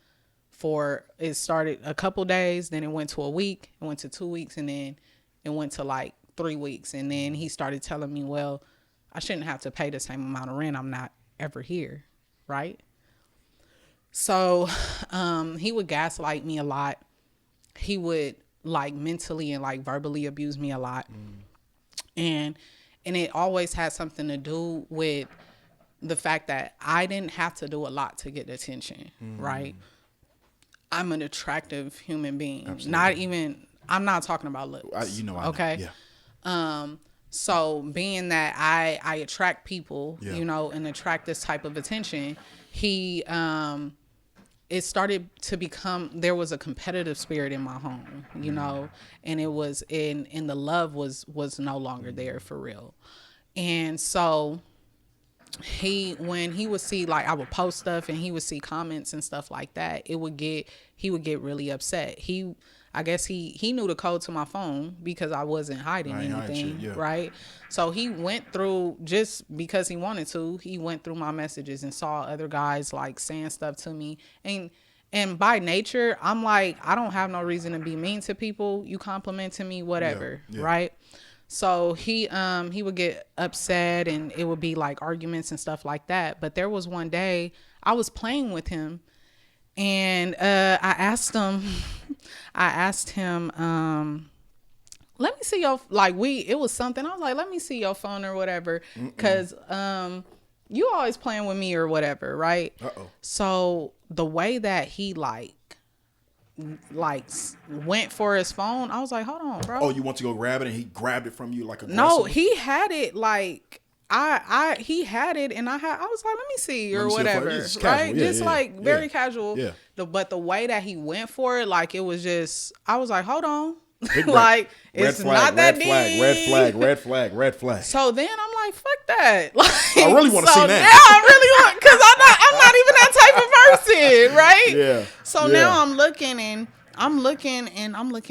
It started a couple days, then it went to a week, it went to 2 weeks, and then it went to like 3 weeks. And then he started telling me, well, I shouldn't have to pay the same amount of rent. I'm not ever here. Right. So, he would gaslight me a lot. He would like mentally and like verbally abuse me a lot. And it always had something to do with the fact that I didn't have to do a lot to get attention. Right. I'm an attractive human being. Absolutely. I'm not talking about looks. Okay. Yeah. So being that I attract people, and attract this type of attention, it started to become, there was a competitive spirit in my home, and it was and the love was no longer there for real. And so when he would see, like, I would post stuff and he would see comments and stuff like that, he would get really upset. I guess he knew the code to my phone because I wasn't hiding anything, right? So he went through, just because he wanted to, he went through my messages and saw other guys like saying stuff to me. And by nature, I'm like, I don't have no reason to be mean to people. You complimenting me, whatever, right? So he would get upset, and it would be like arguments and stuff like that. But there was one day I was playing with him, and I asked him, let me see your, like, it was something. I was like, let me see your phone or whatever, because you always playing with me or whatever, right? So the way that he like went for his phone, I was like, hold on, bro. Oh, you want to go grab it, and he grabbed it from you like aggressively? No, he had it like he had it, and I was like, let me see or whatever, right? Just very casual. Yeah. But the way that he went for it, like, it was just, I was like, hold on. Like, it's not that deep. Red flag. So then I'm like, fuck that. Like, I really want to see that. Now I really want, because I'm not even that type of person, right? Yeah. So now I'm looking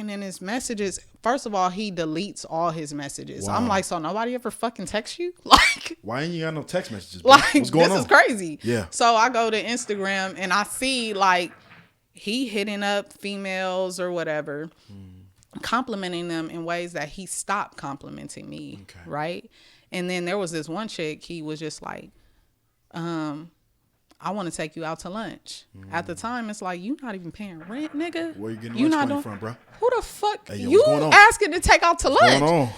in his messages. First of all, he deletes all his messages. Wow. I'm like, so nobody ever fucking texts you? Like, why ain't you got no text messages, bro? Like, what's going on? This is crazy. Yeah. So I go to Instagram, and I see, like, he hitting up females or whatever, complimenting them in ways that he stopped complimenting me. Okay. Right. And then there was this one chick, he was just like, I want to take you out to lunch. At the time, it's like, you not even paying rent, nigga. Where you getting lunch money from, bro? Who the fuck? Hey, you asking to take out to lunch? What's going on?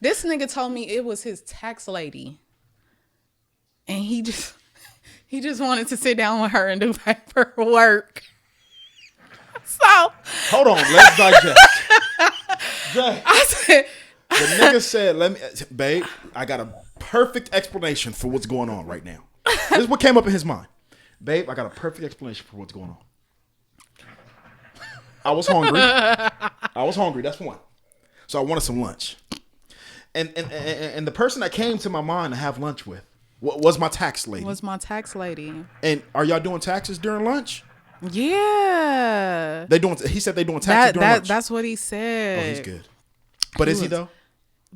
This nigga told me it was his tax lady. And he just wanted to sit down with her and do paperwork. So. Hold on, let's digest. I said. The nigga said, babe, I got a perfect explanation for what's going on right now. This is what came up in his mind. Babe, I got a perfect explanation for what's going on. I was hungry. That's one. So I wanted some lunch. And the person that came to my mind to have lunch with was my tax lady. And are y'all doing taxes during lunch? Yeah. He said they doing taxes during lunch. That's what he said. Oh, he's good. But is he though?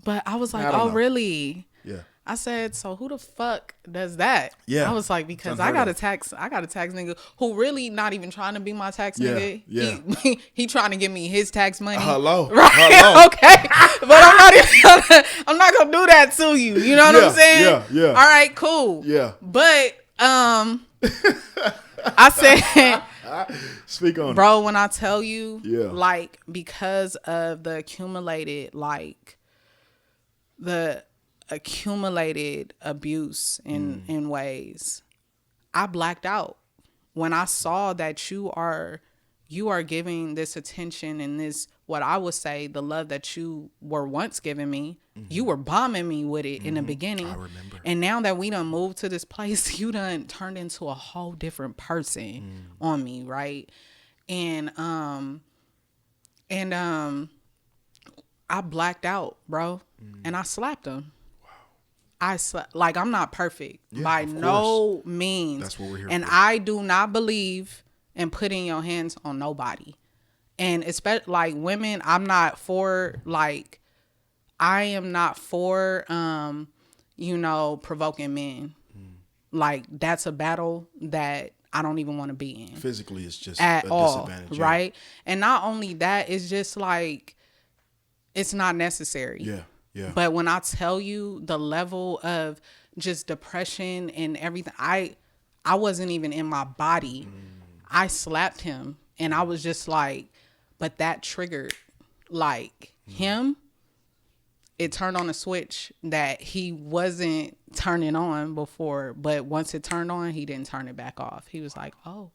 But I was like, oh, really? Yeah. I said, so who the fuck does that? Yeah. I was like, because I got a tax nigga who really not even trying to be my tax nigga. Yeah. He trying to give me his tax money. Hello. Right? Hello. Okay. But I'm not gonna do that to you. You know what I'm saying? Yeah. All right, cool. Yeah. But I said, speak on bro, when I tell you, like, because of the accumulated abuse in ways, I blacked out when I saw that you are giving this attention and this, what I would say, the love that you were once giving me. You were bombing me with it in the beginning. I remember. And now that we done moved to this place, you done turned into a whole different person on me, right? And I blacked out, bro, and I slapped him. Like, I'm not perfect by no means. That's what we're here and for. I do not believe in putting your hands on nobody. And especially like women, I am not for provoking men. Like, that's a battle that I don't even want to be in. Physically, it's just at a all, disadvantage. right? And not only that, it's just like, it's not necessary. Yeah. Yeah. But when I tell you the level of just depression and everything, I wasn't even in my body. I slapped him, and I was just like, but that triggered like him. It turned on a switch that he wasn't turning on before, but once it turned on, he didn't turn it back off. He was like, oh,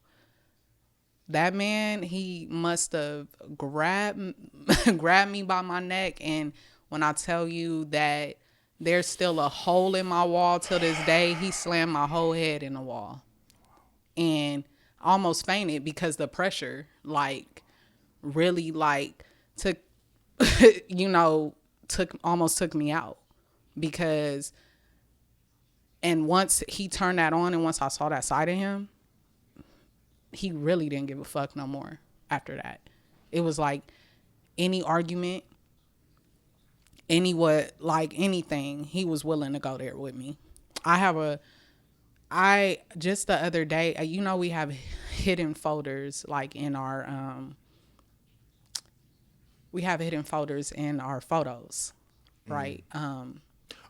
that man, he must have grabbed me by my neck. And when I tell you that there's still a hole in my wall till this day, he slammed my whole head in the wall. And I almost fainted because the pressure, like, really, like, took me out. Because, and once he turned that on and once I saw that side of him, he really didn't give a fuck no more after that. It was like any argument, anything, he was willing to go there with me. Just the other day, we have hidden folders like in our, photos, right?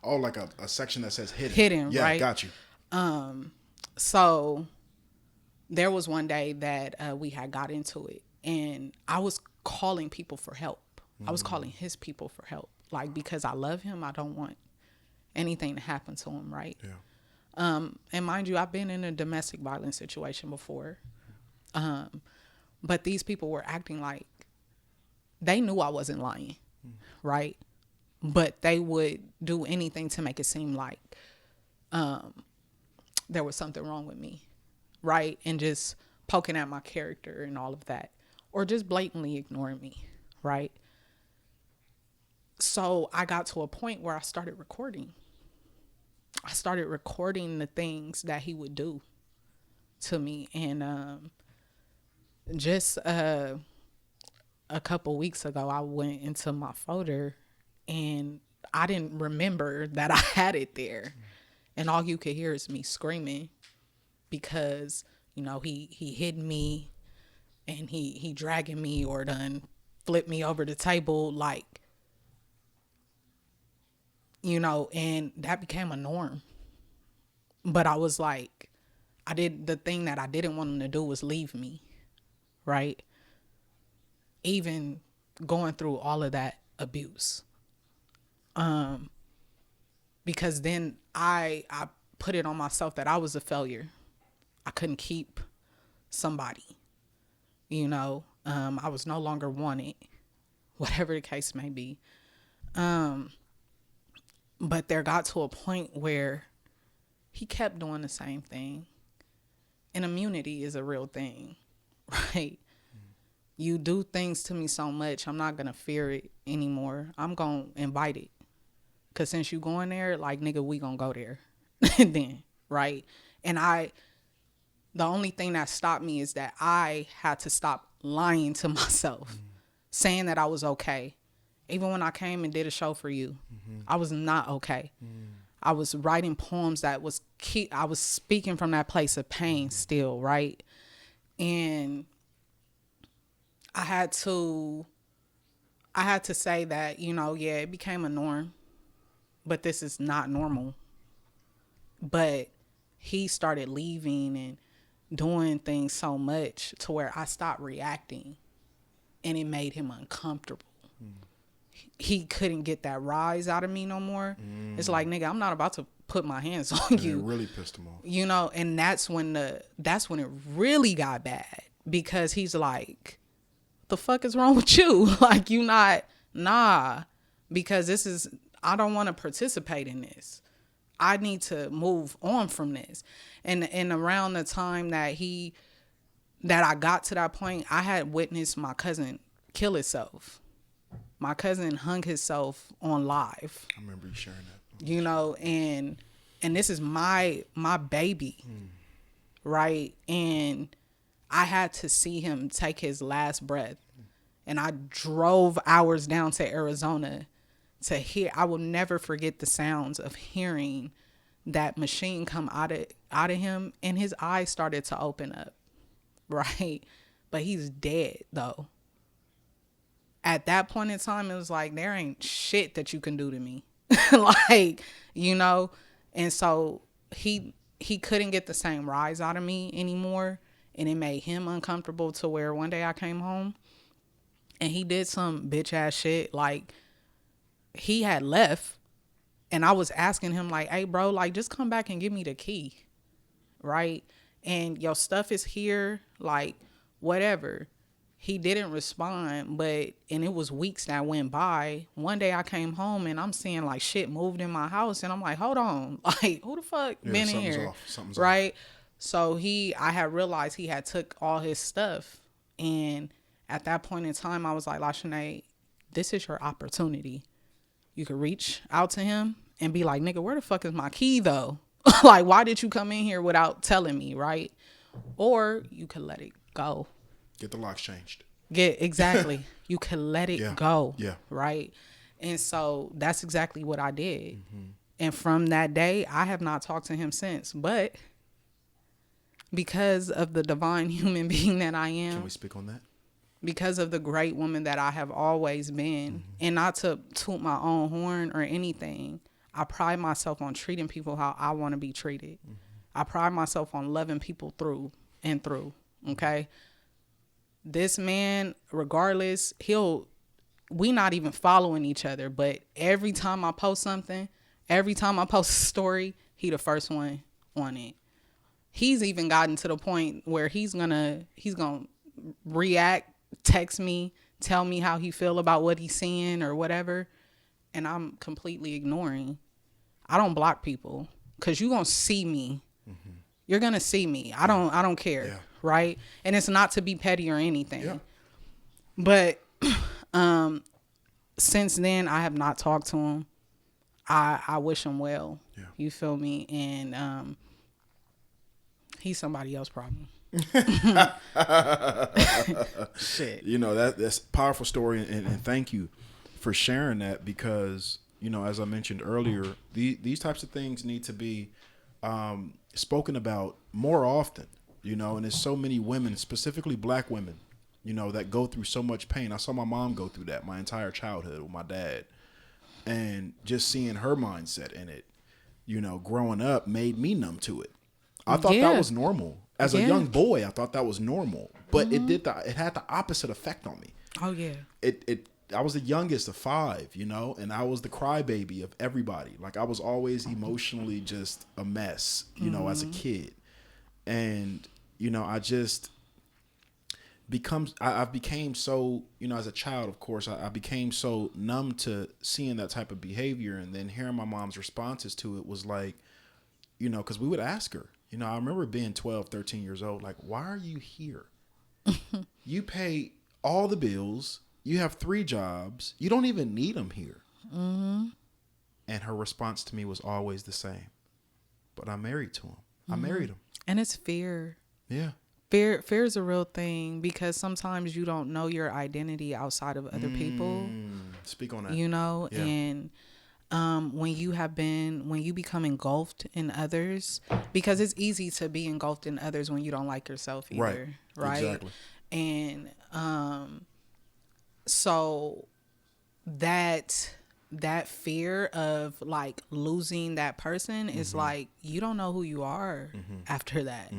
Like a section that says hidden. Hidden, yeah, right? Got you. So there was one day that we had got into it, and I was calling people for help. I was calling his people for help, like, because I love him. I don't want anything to happen to him, right? Yeah. And mind you, I've been in a domestic violence situation before, but these people were acting like they knew I wasn't lying, right? But they would do anything to make it seem like there was something wrong with me, right? And just poking at my character and all of that, or just blatantly ignoring me, right? So I got to a point where I started recording. I started recording the things that he would do to me. And just a couple weeks ago, I went into my folder and I didn't remember that I had it there. And all you could hear is me screaming because, he hit me and he dragging me or done flipped me over the table, like, and that became a norm. But I was like, the thing that I didn't want him to do was leave me, right? Even going through all of that abuse. Because then I put it on myself that I was a failure. I couldn't keep somebody, I was no longer wanted, whatever the case may be. But there got to a point where he kept doing the same thing. And immunity is a real thing, right? You do things to me so much, I'm not going to fear it anymore. I'm going to invite it. Because since you going there, like, nigga, we going to go there then, right? And the only thing that stopped me is that I had to stop lying to myself, saying that I was okay. Even when I came and did a show for you, I was not okay. I was writing poems that I was speaking from that place of pain still, right? And I had to say that, it became a norm, but this is not normal. But he started leaving and doing things so much to where I stopped reacting, and it made him uncomfortable. He couldn't get that rise out of me no more. It's like, nigga, I'm not about to put my hands on you. It really pissed him off. And that's when it really got bad, because he's like, the fuck is wrong with you? Like, you not, nah, because I don't want to participate in this. I need to move on from this. And around the time that I got to that point, I had witnessed my cousin kill himself. my cousin hung himself on live. I remember you sharing that. You know, and this is my baby, right? And I had to see him take his last breath. And I drove hours down to Arizona to hear. I will never forget the sounds of hearing that machine come out of him, and his eyes started to open up, right? But he's dead, though. At that point in time, it was like, there ain't shit that you can do to me. Like, you know? And so he couldn't get the same rise out of me anymore, and it made him uncomfortable to where one day I came home, and he did some bitch ass shit. Like, he had left, and I was asking him, like, hey, bro, like, just come back and give me the key, right? And your stuff is here, like, whatever. He didn't respond, and it was weeks that went by. One day I came home, and I'm seeing, like, shit moved in my house, and I'm like, hold on. Like, who the fuck been in here? Something's right? off. So I had realized he had took all his stuff, and at that point in time, I was like, LaShanae, this is your opportunity. You could reach out to him and be like, nigga, where the fuck is my key, though? Like, why did you come in here without telling me, right? Or you could let it go. Get the locks changed. Exactly. You could let it go. Yeah. Right? And so that's exactly what I did. Mm-hmm. And from that day, I have not talked to him since. But because of the divine human being that I am. Can we speak on that? Because of the great woman that I have always been, and not to toot my own horn or anything, I pride myself on treating people how I want to be treated. I pride myself on loving people through and through, okay? This man, regardless, we not even following each other, but every time I post something, every time I post a story, he the first one on it. He's even gotten to the point where he's gonna react, text me, tell me how he feel about what he's seeing or whatever, and I'm completely ignoring. I don't block people because you're gonna see me. Mm-hmm. You're gonna see me. I don't care, right? And it's not to be petty or anything. But since then, I have not talked to him. I wish him well. Yeah. You feel me? And he's somebody else's problem. Shit. You know, that's a powerful story, and thank you for sharing that, because, you know, as I mentioned earlier, these types of things need to be spoken about more often, you know, and there's so many women, specifically black women, you know, that go through so much pain. I saw my mom go through that my entire childhood with my dad, and just seeing her mindset in it, you know, growing up made me numb to it. I thought that was normal. As a young boy, I thought that was normal, but it had the opposite effect on me. Oh yeah. I was the youngest of 5, you know, and I was the crybaby of everybody. Like, I was always emotionally just a mess, you know, as a kid. And, you know, I became so, you know, as a child, of course, I became so numb to seeing that type of behavior, and then hearing my mom's responses to it was like, you know, because we would ask her. You know, I remember being 12, 13 years old, like, why are you here? You pay all the bills. You have 3 jobs. You don't even need them here. Mm-hmm. And her response to me was always the same. But I'm married to him. I married him. And it's fear. Yeah. Fear is a real thing, because sometimes you don't know your identity outside of other people. Speak on that. You know, and when you become engulfed in others, because it's easy to be engulfed in others when you don't like yourself either, right? Exactly. And so that fear of like losing that person is like, you don't know who you are after that.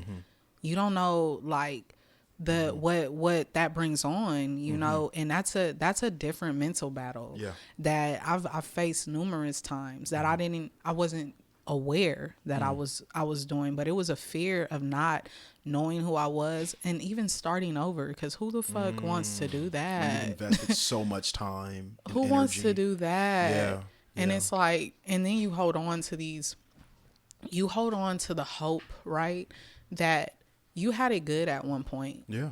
You don't know like what that brings on, you know, and that's a different mental battle that I've faced numerous times that I wasn't aware that I was doing, but it was a fear of not knowing who I was and even starting over, because who the fuck wants to do that? You invested so much time and who energy. wants to do that? And yeah. it's like, and then you hold on to the hope, right, that you had it good at one point. Yeah.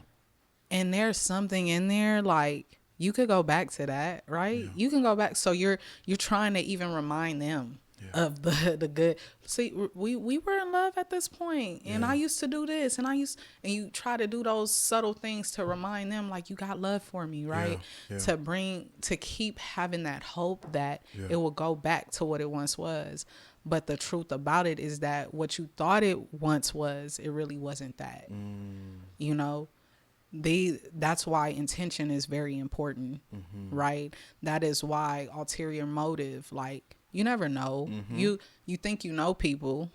And there's something in there, like, you could go back to that, right? Yeah. You can go back. So you're trying to even remind them of the good. See, we were in love at this point, and I used to do this, and and you try to do those subtle things to remind them, like, you got love for me, right? Yeah. To keep having that hope that it will go back to what it once was. But the truth about it is that what you thought it once was, it really wasn't that. You know, that's why intention is very important, right? That is why ulterior motive, like, you never know. You think you know people,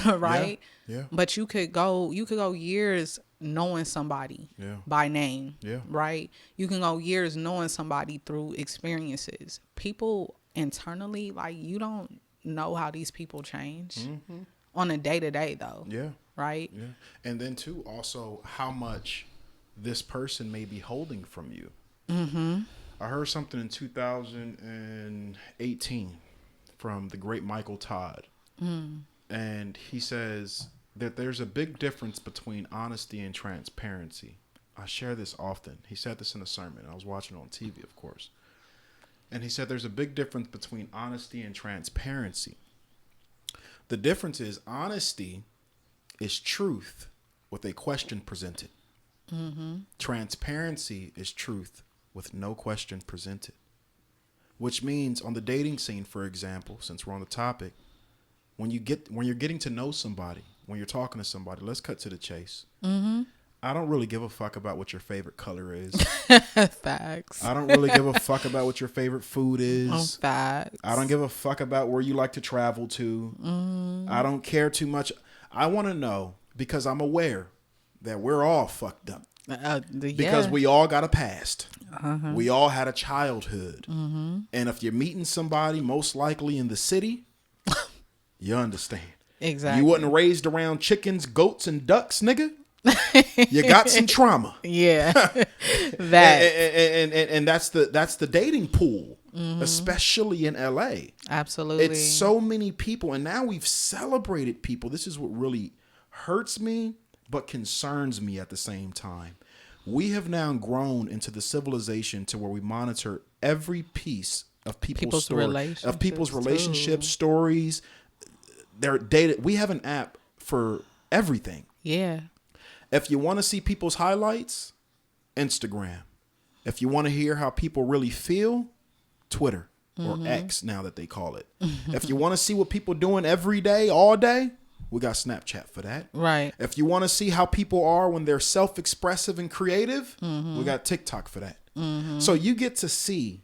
right? Yeah. But you could go years knowing somebody by name, right? You can go years knowing somebody through experiences. People internally, like, you don't know how these people change on a day-to-day though. Right? Yeah. And then too, also how much this person may be holding from you. I heard something in 2018 from the great Michael Todd. And he says that there's a big difference between honesty and transparency. I share this often. He said this in a sermon. I was watching it on TV, of course. And he said there's a big difference between honesty and transparency. The difference is honesty is truth with a question presented. Transparency is truth with no question presented. Which means on the dating scene, for example, since we're on the topic, when you're getting to know somebody, when you're talking to somebody, let's cut to the chase. I don't really give a fuck about what your favorite color is. Facts. I don't really give a fuck about what your favorite food is. Facts. I don't give a fuck about where you like to travel to. I don't care too much. I want to know because I'm aware that we're all fucked up. Because we all got a past. We all had a childhood. And if you're meeting somebody most likely in the city, you understand. Exactly. You wasn't raised around chickens, goats, and ducks, nigga. You got some trauma. Yeah. And that's the dating pool, especially in LA. Absolutely. It's so many people, and now we've celebrated people. This is what really hurts me but concerns me at the same time. We have now grown into the civilization to where we monitor every piece of people's relationships, stories. Their data. We have an app for everything. Yeah. If you want to see people's highlights, Instagram. If you want to hear how people really feel, Twitter or X now that they call it. If you want to see what people doing every day, all day, we got Snapchat for that. Right. If you want to see how people are when they're self-expressive and creative, we got TikTok for that. So you get to see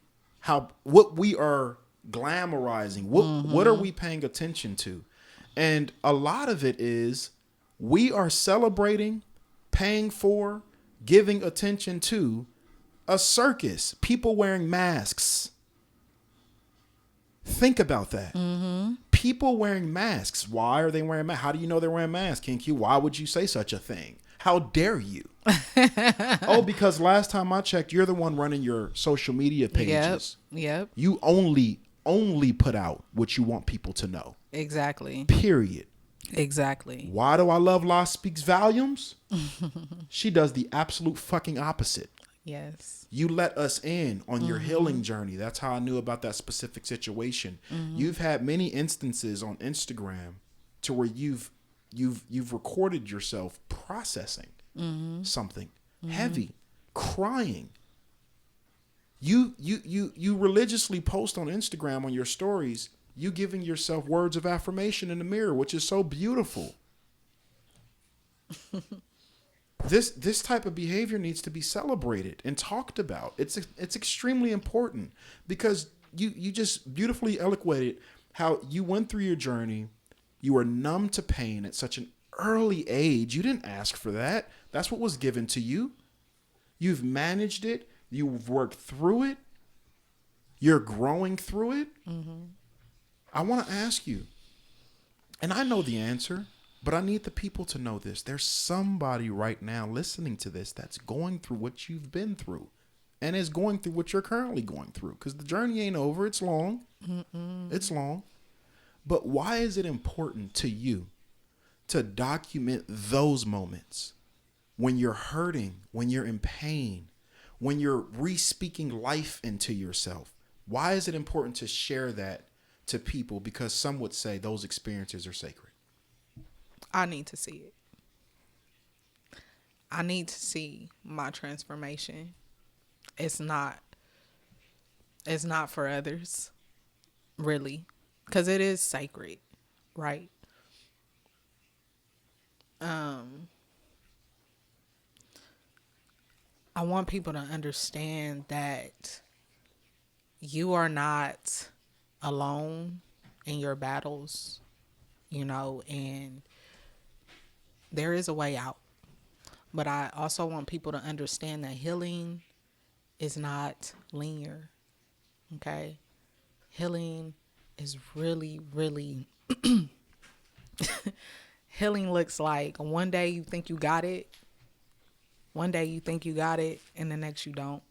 what we are glamorizing. What are we paying attention to? And a lot of it is we are celebrating, paying for, giving attention to a circus. People wearing masks. Think about that. People wearing masks. Why are they wearing masks? How do you know they're wearing masks, Kinky? Why would you say such a thing? How dare you? Oh, because last time I checked, you're the one running your social media pages. Yep. You only put out what you want people to know. Exactly. Period. Exactly. Why do I love Laspeaksvolumes? She does the absolute fucking opposite. Yes. You let us in on your healing journey. That's how I knew about that specific situation. You've had many instances on Instagram to where you've recorded yourself processing something heavy, crying. You religiously post on Instagram on your stories, you giving yourself words of affirmation in the mirror, which is so beautiful. This type of behavior needs to be celebrated and talked about. It's extremely important because you just beautifully eloquated how you went through your journey. You were numb to pain at such an early age. You didn't ask for that. That's what was given to you. You've managed it. You've worked through it. You're growing through it. I want to ask you, and I know the answer, but I need the people to know this. There's somebody right now listening to this that's going through what you've been through and is going through what you're currently going through, because the journey ain't over. It's long. It's long. But why is it important to you to document those moments when you're hurting, when you're in pain, when you're re-speaking life into yourself, why is it important to share that to people? Because some would say those experiences are sacred. I need to see it. I need to see my transformation. It's not for others, really, because it is sacred, right? I want people to understand that you are not alone in your battles, and there is a way out. But I also want people to understand that healing is not linear, okay? Healing is really, really... Healing looks like one day you think you got it. One day you think you got it, and the next you don't.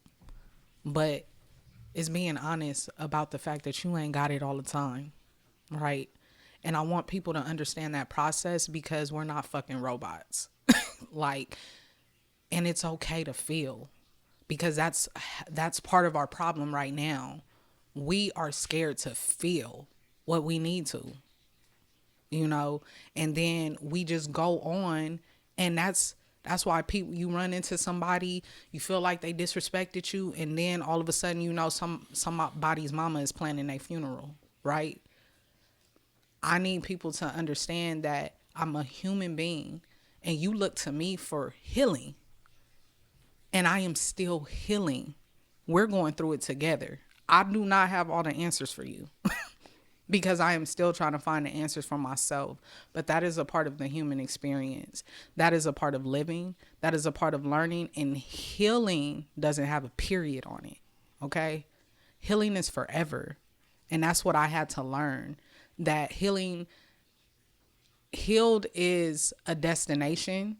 But it's being honest about the fact that you ain't got it all the time, right? And I want people to understand that process, because we're not fucking robots. And it's okay to feel, because that's part of our problem right now. We are scared to feel what we need to, and then we just go on, and that's why you run into somebody, you feel like they disrespected you, and then all of a sudden, somebody's mama is planning their funeral, right? I need people to understand that I'm a human being, and you look to me for healing, and I am still healing. We're going through it together. I do not have all the answers for you. Because I am still trying to find the answers for myself. But that is a part of the human experience. That is a part of living. That is a part of learning. And healing doesn't have a period on it. Okay? Healing is forever. And that's what I had to learn. That healed is a destination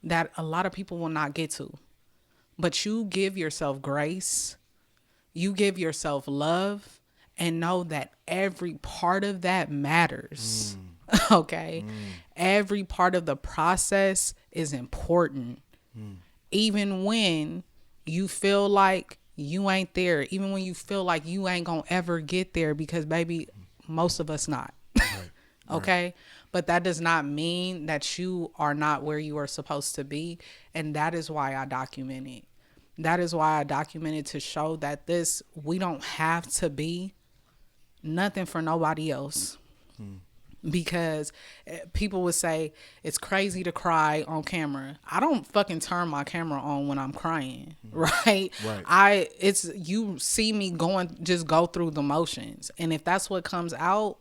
that a lot of people will not get to. But you give yourself grace. You give yourself love. And know that every part of that matters. Okay? Every part of the process is important. Even when you feel like you ain't there. Even when you feel like you ain't gonna ever get there. Because, baby, most of us not. Right. Okay? Right. But that does not mean that you are not where you are supposed to be. And that is why I document it. That is why I documented, to show that we don't have to be nothing for nobody else. Because people would say it's crazy to cry on camera. I don't fucking turn my camera on when I'm crying, right? You see me just go through the motions, and if that's what comes out,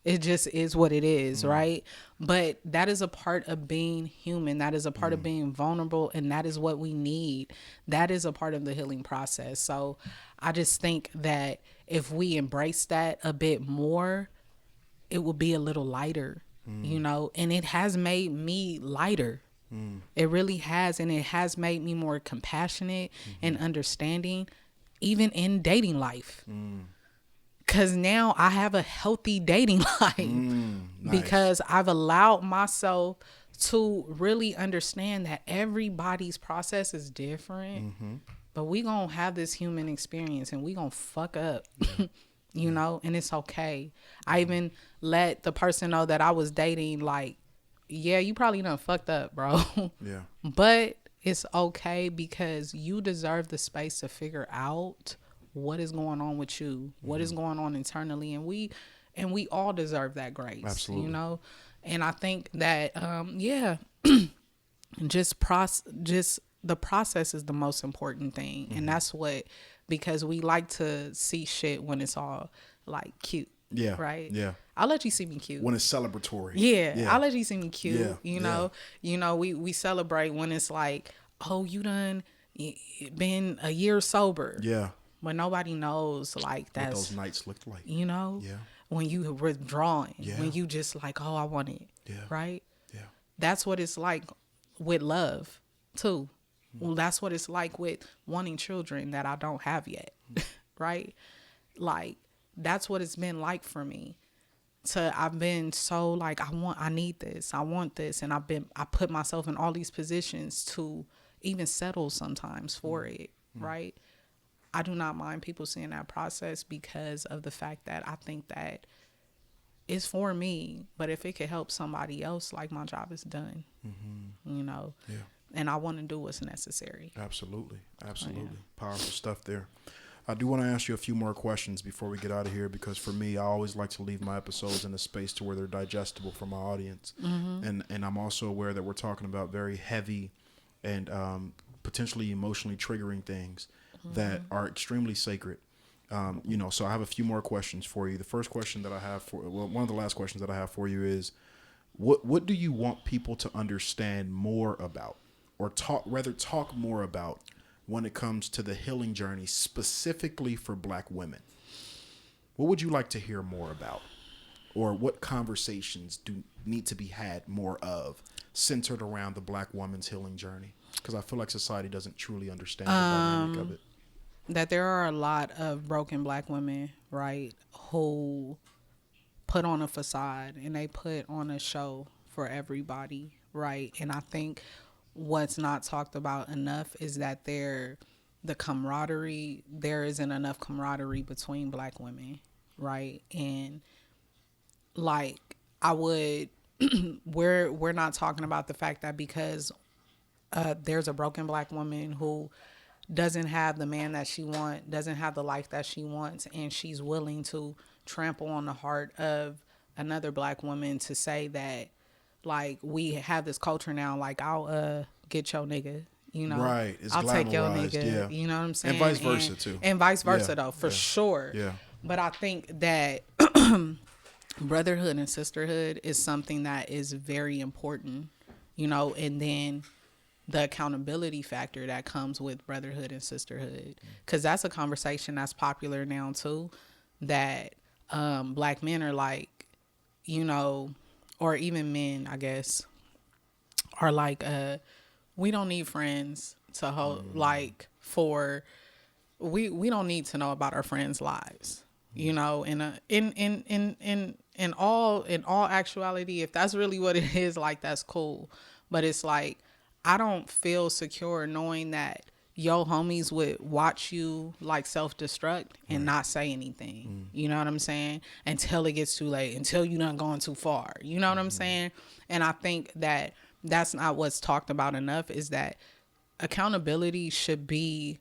it just is what it is, right? But that is a part of being human. That is a part of being vulnerable, and that is what we need. That is a part of the healing process. So I just think that if we embrace that a bit more, it will be a little lighter, and it has made me lighter. It really has. And it has made me more compassionate and understanding, even in dating life. Because now I have a healthy dating life. Nice. Because I've allowed myself to really understand that everybody's process is different. But we gonna have this human experience, and we gonna fuck up, and it's okay. I even let the person know that I was dating, like, yeah, you probably done fucked up, bro. Yeah. But it's okay, because you deserve the space to figure out what is going on with you, what is going on internally, and we all deserve that grace. Absolutely. And I think that just the process is the most important thing. And that's because we like to see shit when it's all like cute. Yeah. Right. Yeah. I'll let you see me cute when it's celebratory. Yeah. I'll let you see me cute. Yeah. We celebrate when it's like, oh, you done been a year sober. Yeah. But nobody knows, like, that's what those nights looked like. Yeah. When you were withdrawing. Yeah. When you just like, oh, I want it. Yeah. Right. Yeah. That's what it's like with love too. Well, that's what it's like with wanting children that I don't have yet. Right. Like, that's what it's been like for me. I've been so like, I need this. I want this. And I put myself in all these positions to even settle sometimes for it. right? I do not mind people seeing that process because of the fact that I think that it's for me, but if it could help somebody else, like, my job is done, you know? Yeah. And I want to do what's necessary. Absolutely. Absolutely. Oh, yeah. Powerful stuff there. I do want to ask you a few more questions before we get out of here, because for me, I always like to leave my episodes in a space to where they're digestible for my audience. And I'm also aware that we're talking about very heavy and potentially emotionally triggering things that are extremely sacred. You know, so I have a few more questions for you. The first question that I have one of the last questions that I have for you is, what do you want people to understand more about, or talk more about, when it comes to the healing journey, specifically for Black women? What would you like to hear more about? Or what conversations do need to be had more of, centered around the Black woman's healing journey? Because I feel like society doesn't truly understand the dynamic of it. That there are a lot of broken Black women, right, who put on a facade and they put on a show for everybody, right? And I think what's not talked about enough is that there isn't enough camaraderie between Black women, right? And like, we're not talking about the fact that because there's a broken Black woman who doesn't have the man that she wants, doesn't have the life that she wants, and she's willing to trample on the heart of another Black woman to say that, like, we have this culture now, like, I'll get your nigga, you know, right? It's I'll take your glamorized, nigga, yeah. You know what I'm saying? And vice versa too. And vice versa, Yeah, though, for yeah, sure. yeah. But I think that brotherhood and sisterhood is something that is very important, you know, and then the accountability factor that comes with brotherhood and sisterhood, because that's a conversation that's popular now too, that Black men are like, you know, or even men, I guess, are like, we don't need friends to hold, like, we don't need to know about our friends' lives, you know. In all actuality, if that's really what it is, like, that's cool. But it's like, I don't feel secure knowing that your homies would watch you, like, self-destruct and not say anything. You know what I'm saying? Until it gets too late, until you done gone too far. You know what I'm saying? And I think that that's not what's talked about enough, is that accountability should be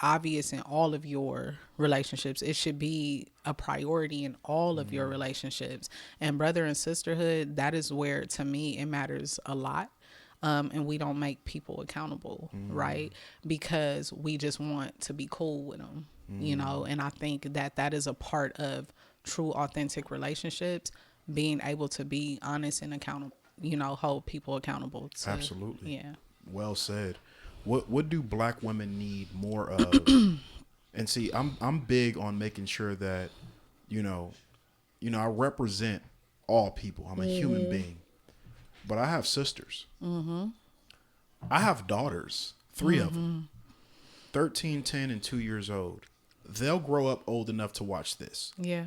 obvious in all of your relationships. It should be a priority in all of your relationships. And brother and sisterhood, that is where, to me, it matters a lot. And we don't make people accountable, right? Because we just want to be cool with them, you know? And I think that that is a part of true, authentic relationships, being able to be honest and accountable, you know, hold people accountable to. Absolutely. Yeah. Well said. What do Black women need more of? And see, I'm big on making sure that, you know, I represent all people. I'm a human being. But I have sisters. I have daughters, 3 of them, 13, 10, and 2 years old. They'll grow up old enough to watch this. Yeah.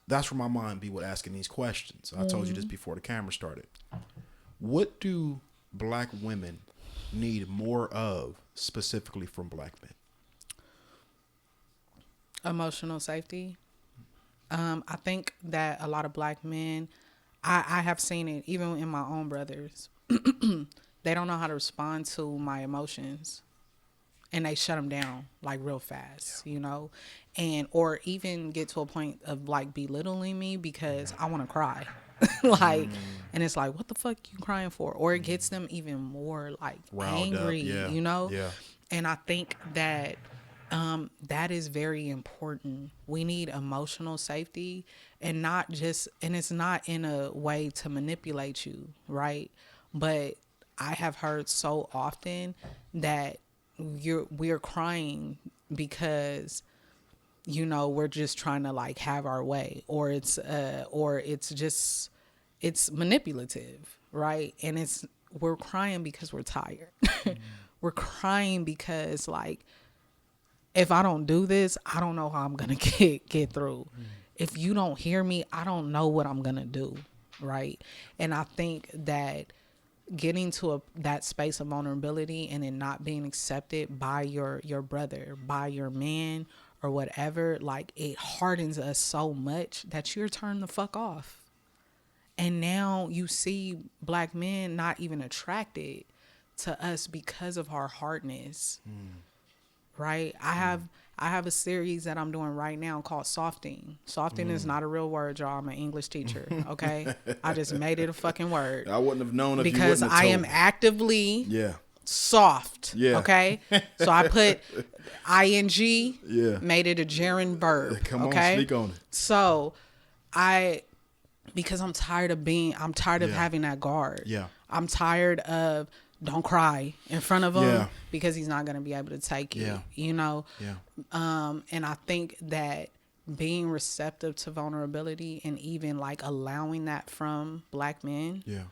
That's where my mind be with asking these questions. I told you this before the camera started. What do Black women need more of, specifically from Black men? Emotional safety. I think that a lot of Black men, I have seen it even in my own brothers. They don't know how to respond to my emotions, and they shut them down, like, real fast, you know, and or even get to a point of, like, belittling me because I want to cry. Like, and it's like, what the fuck you crying for? Or it gets them even more, like, Riled angry, up, yeah, you know? yeah. And I think that that is very important. We need emotional safety, and it's not in a way to manipulate you, right? But I have heard so often that we're crying because, you know, we're just trying to, like, have our way, or it's manipulative, right? And we're crying because we're tired. We're crying because, like, if I don't do this, I don't know how I'm going to get through. If you don't hear me, I don't know what I'm going to do, right? And I think that getting to that space of vulnerability and it not being accepted by your brother, by your man or whatever, like it hardens us so much that you're turned the fuck off. And now you see black men not even attracted to us because of our hardness. Right? I have a series that I'm doing right now called Softing. Softing is not a real word, y'all. I'm an English teacher. Okay? I just made it a fucking word. I wouldn't have known if you because wouldn't have I told am me. actively Yeah. soft. Yeah. Okay? So I put ing, Yeah. made it a gerund verb. Come on, okay? speak on it. So because I'm tired of having that guard. Yeah. I'm tired of don't cry in front of him Yeah. because he's not going to be able to take it, Yeah. you know? Yeah. And I think that being receptive to vulnerability and even like allowing that from black men, Yeah.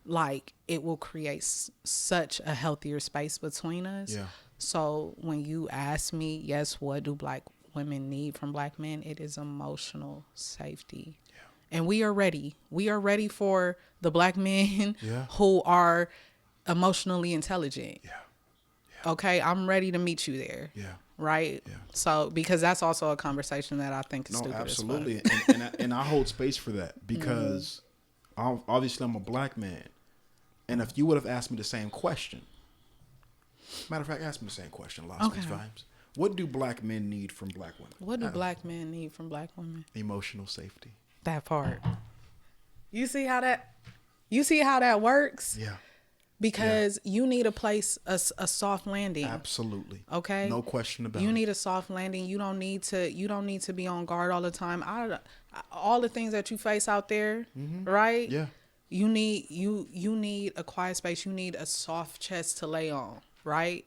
like it will create such a healthier space between us. Yeah. So when you ask me, yes, what do black women need from black men? It is emotional safety. Yeah. And we are ready. We are ready for the black men Yeah. who are emotionally intelligent. Yeah. Okay, I'm ready to meet you there. Yeah. Right? Yeah. So, because that's also a conversation that I think is No, stupid absolutely. as fuck. And I hold space for that because obviously I'm a black man. And if you would have asked me the same question, matter of fact, ask me the same question, Laspeaksvolumes. What do black men need from black women? What do black men need from black women? Emotional safety. That part. You see how that works? Yeah. Because you need a place, a soft landing. Absolutely. Okay. No question about it. You need a soft landing. You don't need to be on guard all the time. All the things that you face out there, right? Yeah. You need a quiet space. You need a soft chest to lay on, right?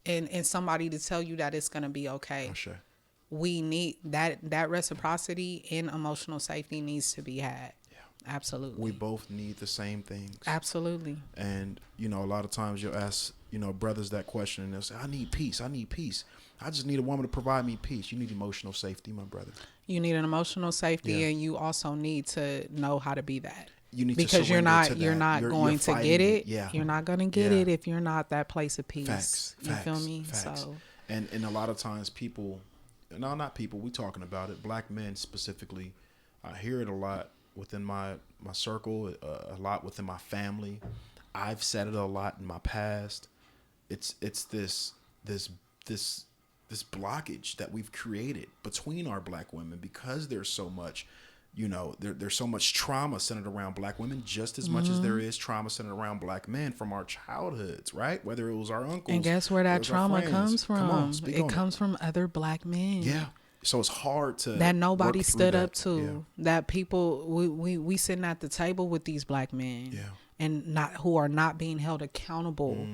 And somebody to tell you that it's gonna be okay. For sure. We need that reciprocity and emotional safety needs to be had. Absolutely. We both need the same things. Absolutely. And, a lot of times you'll ask, brothers that question and they'll say, I need peace. I need peace. I just need a woman to provide me peace. You need emotional safety, my brother. You need an emotional safety, Yeah. and you also need to know how to be that. You need because to you're surrender not to you're that. not You're going to fighting get it. Yeah. You're not going to get Yeah. it if you're not that place of peace. Facts. You feel me? Facts. So And a lot of times people, no, not people, we talking about it, black men specifically, I hear it a lot within my circle, a lot within my family. I've said it a lot in my past. It's this blockage that we've created between our black women because there's so much, there's so much trauma centered around black women just as much as there is trauma centered around black men from our childhoods, right? Whether it was our uncles. and guess where that it was our trauma friends. comes from? Come on, speak It on comes from other black men. Yeah. So it's hard to That nobody work through stood that. up to. That people we sitting at the table with these black men. Yeah. And who are not being held accountable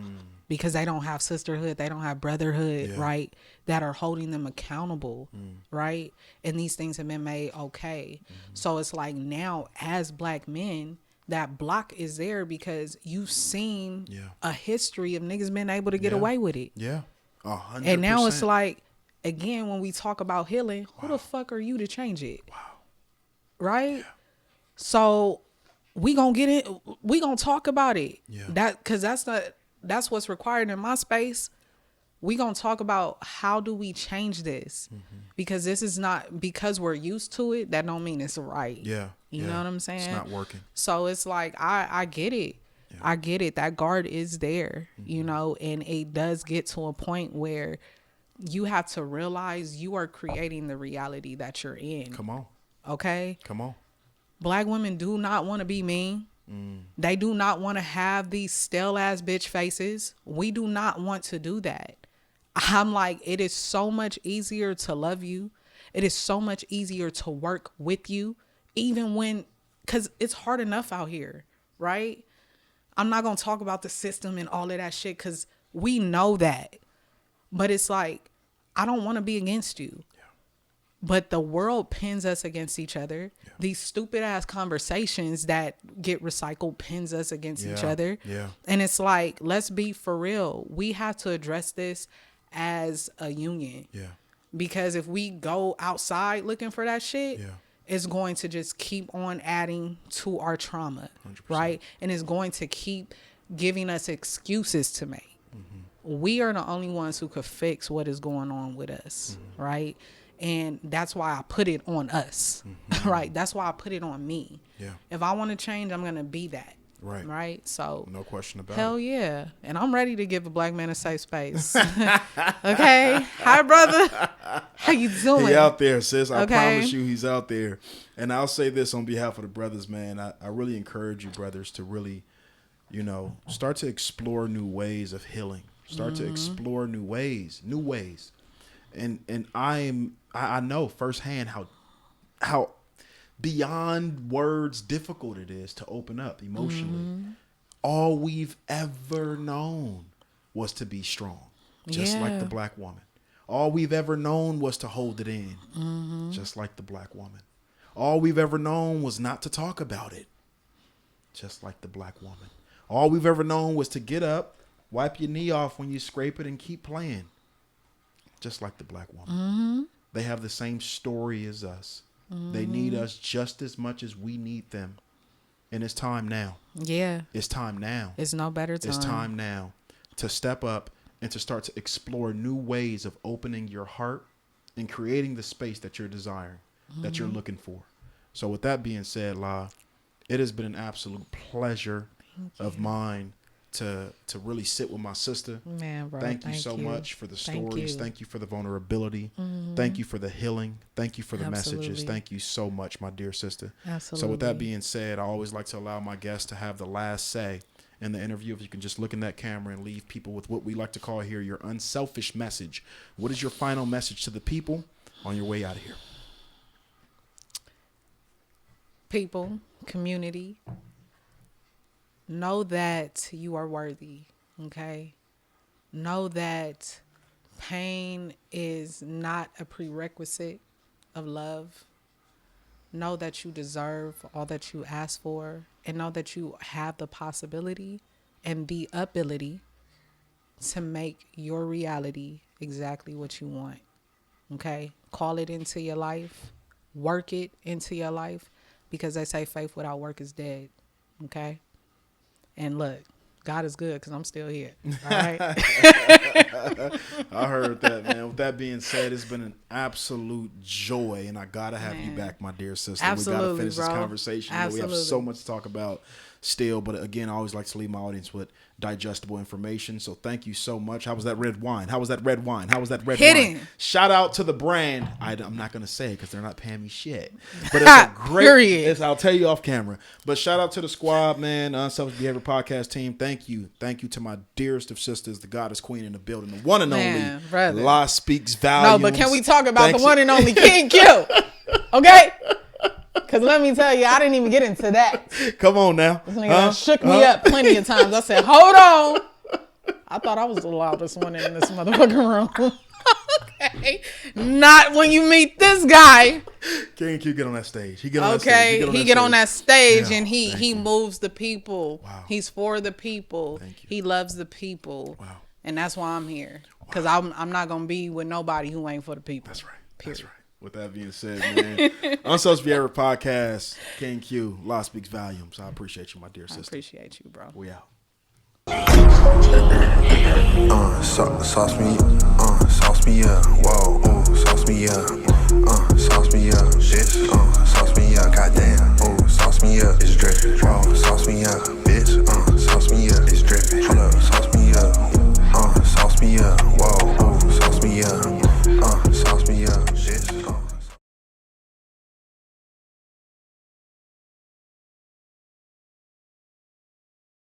because they don't have sisterhood, they don't have brotherhood, Yeah. right? That are holding them accountable, right? And these things have been made okay. So it's like now as black men, that block is there because you've seen a history of niggas being able to get away with it. Yeah. 100%. And now it's like, again, when we talk about healing, who the fuck are you to change it? Wow. Right? Yeah. So we gonna get it. We gonna talk about it. Yeah. Because that's what's required in my space. We gonna talk about how do we change this, because this is not, because we're used to it. That don't mean it's right. Yeah. You know what I'm saying? It's not working. So it's like I get it. Yeah. I get it. That guard is there. And it does get to a point where you have to realize you are creating the reality that you're in. Come on. Okay? Come on. Black women do not want to be mean. They do not want to have these stale ass bitch faces. We do not want to do that. I'm like, it is so much easier to love you. It is so much easier to work with you, even when, because it's hard enough out here, right? I'm not going to talk about the system and all of that shit because we know that. But it's like, I don't want to be against you. Yeah. But the world pins us against each other. Yeah. These stupid ass conversations that get recycled pins us against each other. Yeah. And it's like, let's be for real. We have to address this as a union. Yeah. Because if we go outside looking for that shit, yeah. it's going to just keep on adding to our trauma. 100%. Right? And it's going to keep giving us excuses to make. We are the only ones who could fix what is going on with us, right? And that's why I put it on us, right? That's why I put it on me. Yeah. If I want to change, I'm going to be that. Right. Right. So no question about hell it. yeah. And I'm ready to give a black man a safe space. Okay. Hi, brother. How you doing? He out there, sis. I Okay. promise you he's out there. And I'll say this on behalf of the brothers, man. I really encourage you brothers to really, start to explore new ways of healing. Start to explore new ways. And I know firsthand how beyond words difficult it is to open up emotionally. All we've ever known was to be strong, just like the black woman. All we've ever known was to hold it in, just like the black woman. All we've ever known was not to talk about it, just like the black woman. All we've ever known was to get up, wipe your knee off when you scrape it, and keep playing, just like the black woman. They have the same story as us. They need us just as much as we need them. And it's time now. Yeah. It's time now. It's no better time. It's time now to step up and to start to explore new ways of opening your heart and creating the space that you're desiring, that you're looking for. So with that being said, La, it has been an absolute pleasure of mine to really sit with my sister. Man, bro, Thank you so much for the stories. Thank you for the vulnerability. Thank you for the healing. Thank you for the messages. Thank you so much, my dear sister. Absolutely. So with that being said, I always like to allow my guests to have the last say in the interview. If you can just look in that camera and leave people with what we like to call here your unselfish message. What is your final message to the people on your way out of here? People, community, know that you are worthy, okay? Know that pain is not a prerequisite of love. Know that you deserve all that you ask for, and know that you have the possibility and the ability to make your reality exactly what you want, okay? Call it into your life. Work it into your life, because they say faith without work is dead, okay? And look, God is good because I'm still here. All right. I heard that, man. With that being said, it's been an absolute joy, and I gotta have you back, my dear sister. Absolutely, we gotta finish bro. this conversation. Absolutely. We have so much to talk about still, but again, I always like to leave my audience with digestible information. So thank you so much. How was that red wine? How was that red wine? Hitting. Shout out to the brand. I'm not gonna say it because they're not paying me shit. But it's a great. Period. I'll tell you off camera. But shout out to the squad, man. Unselfish Behavior Podcast team. Thank you to my dearest of sisters, the goddess queen in the building, the one and Man, only brother. Laspeaksvolumes. No, but can we talk about the one and only King Q? Okay? Because let me tell you, I didn't even get into that. Come on now. This nigga shook me up plenty of times. I said, hold on. I thought I was the loudest one in this motherfucking room. Okay. Not when you meet this guy. King Q get on that stage. He get on Okay. that stage. He get on that stage Yeah, and he moves the people. Wow. He's for the people. Thank you. He loves the people. Wow. And that's why I'm here. Because I'm not going to be with nobody who ain't for the people. That's right. Period. That's right. With that being said, man, Unselfish Behavior Podcast, King Q, Laspeaksvolumes. I appreciate you, my dear sister. I appreciate you, bro. We out. Sauce me up, whoa, sauce me up, sauce me up, bitch, sauce me up, goddamn, sauce me up, it's drip, whoa.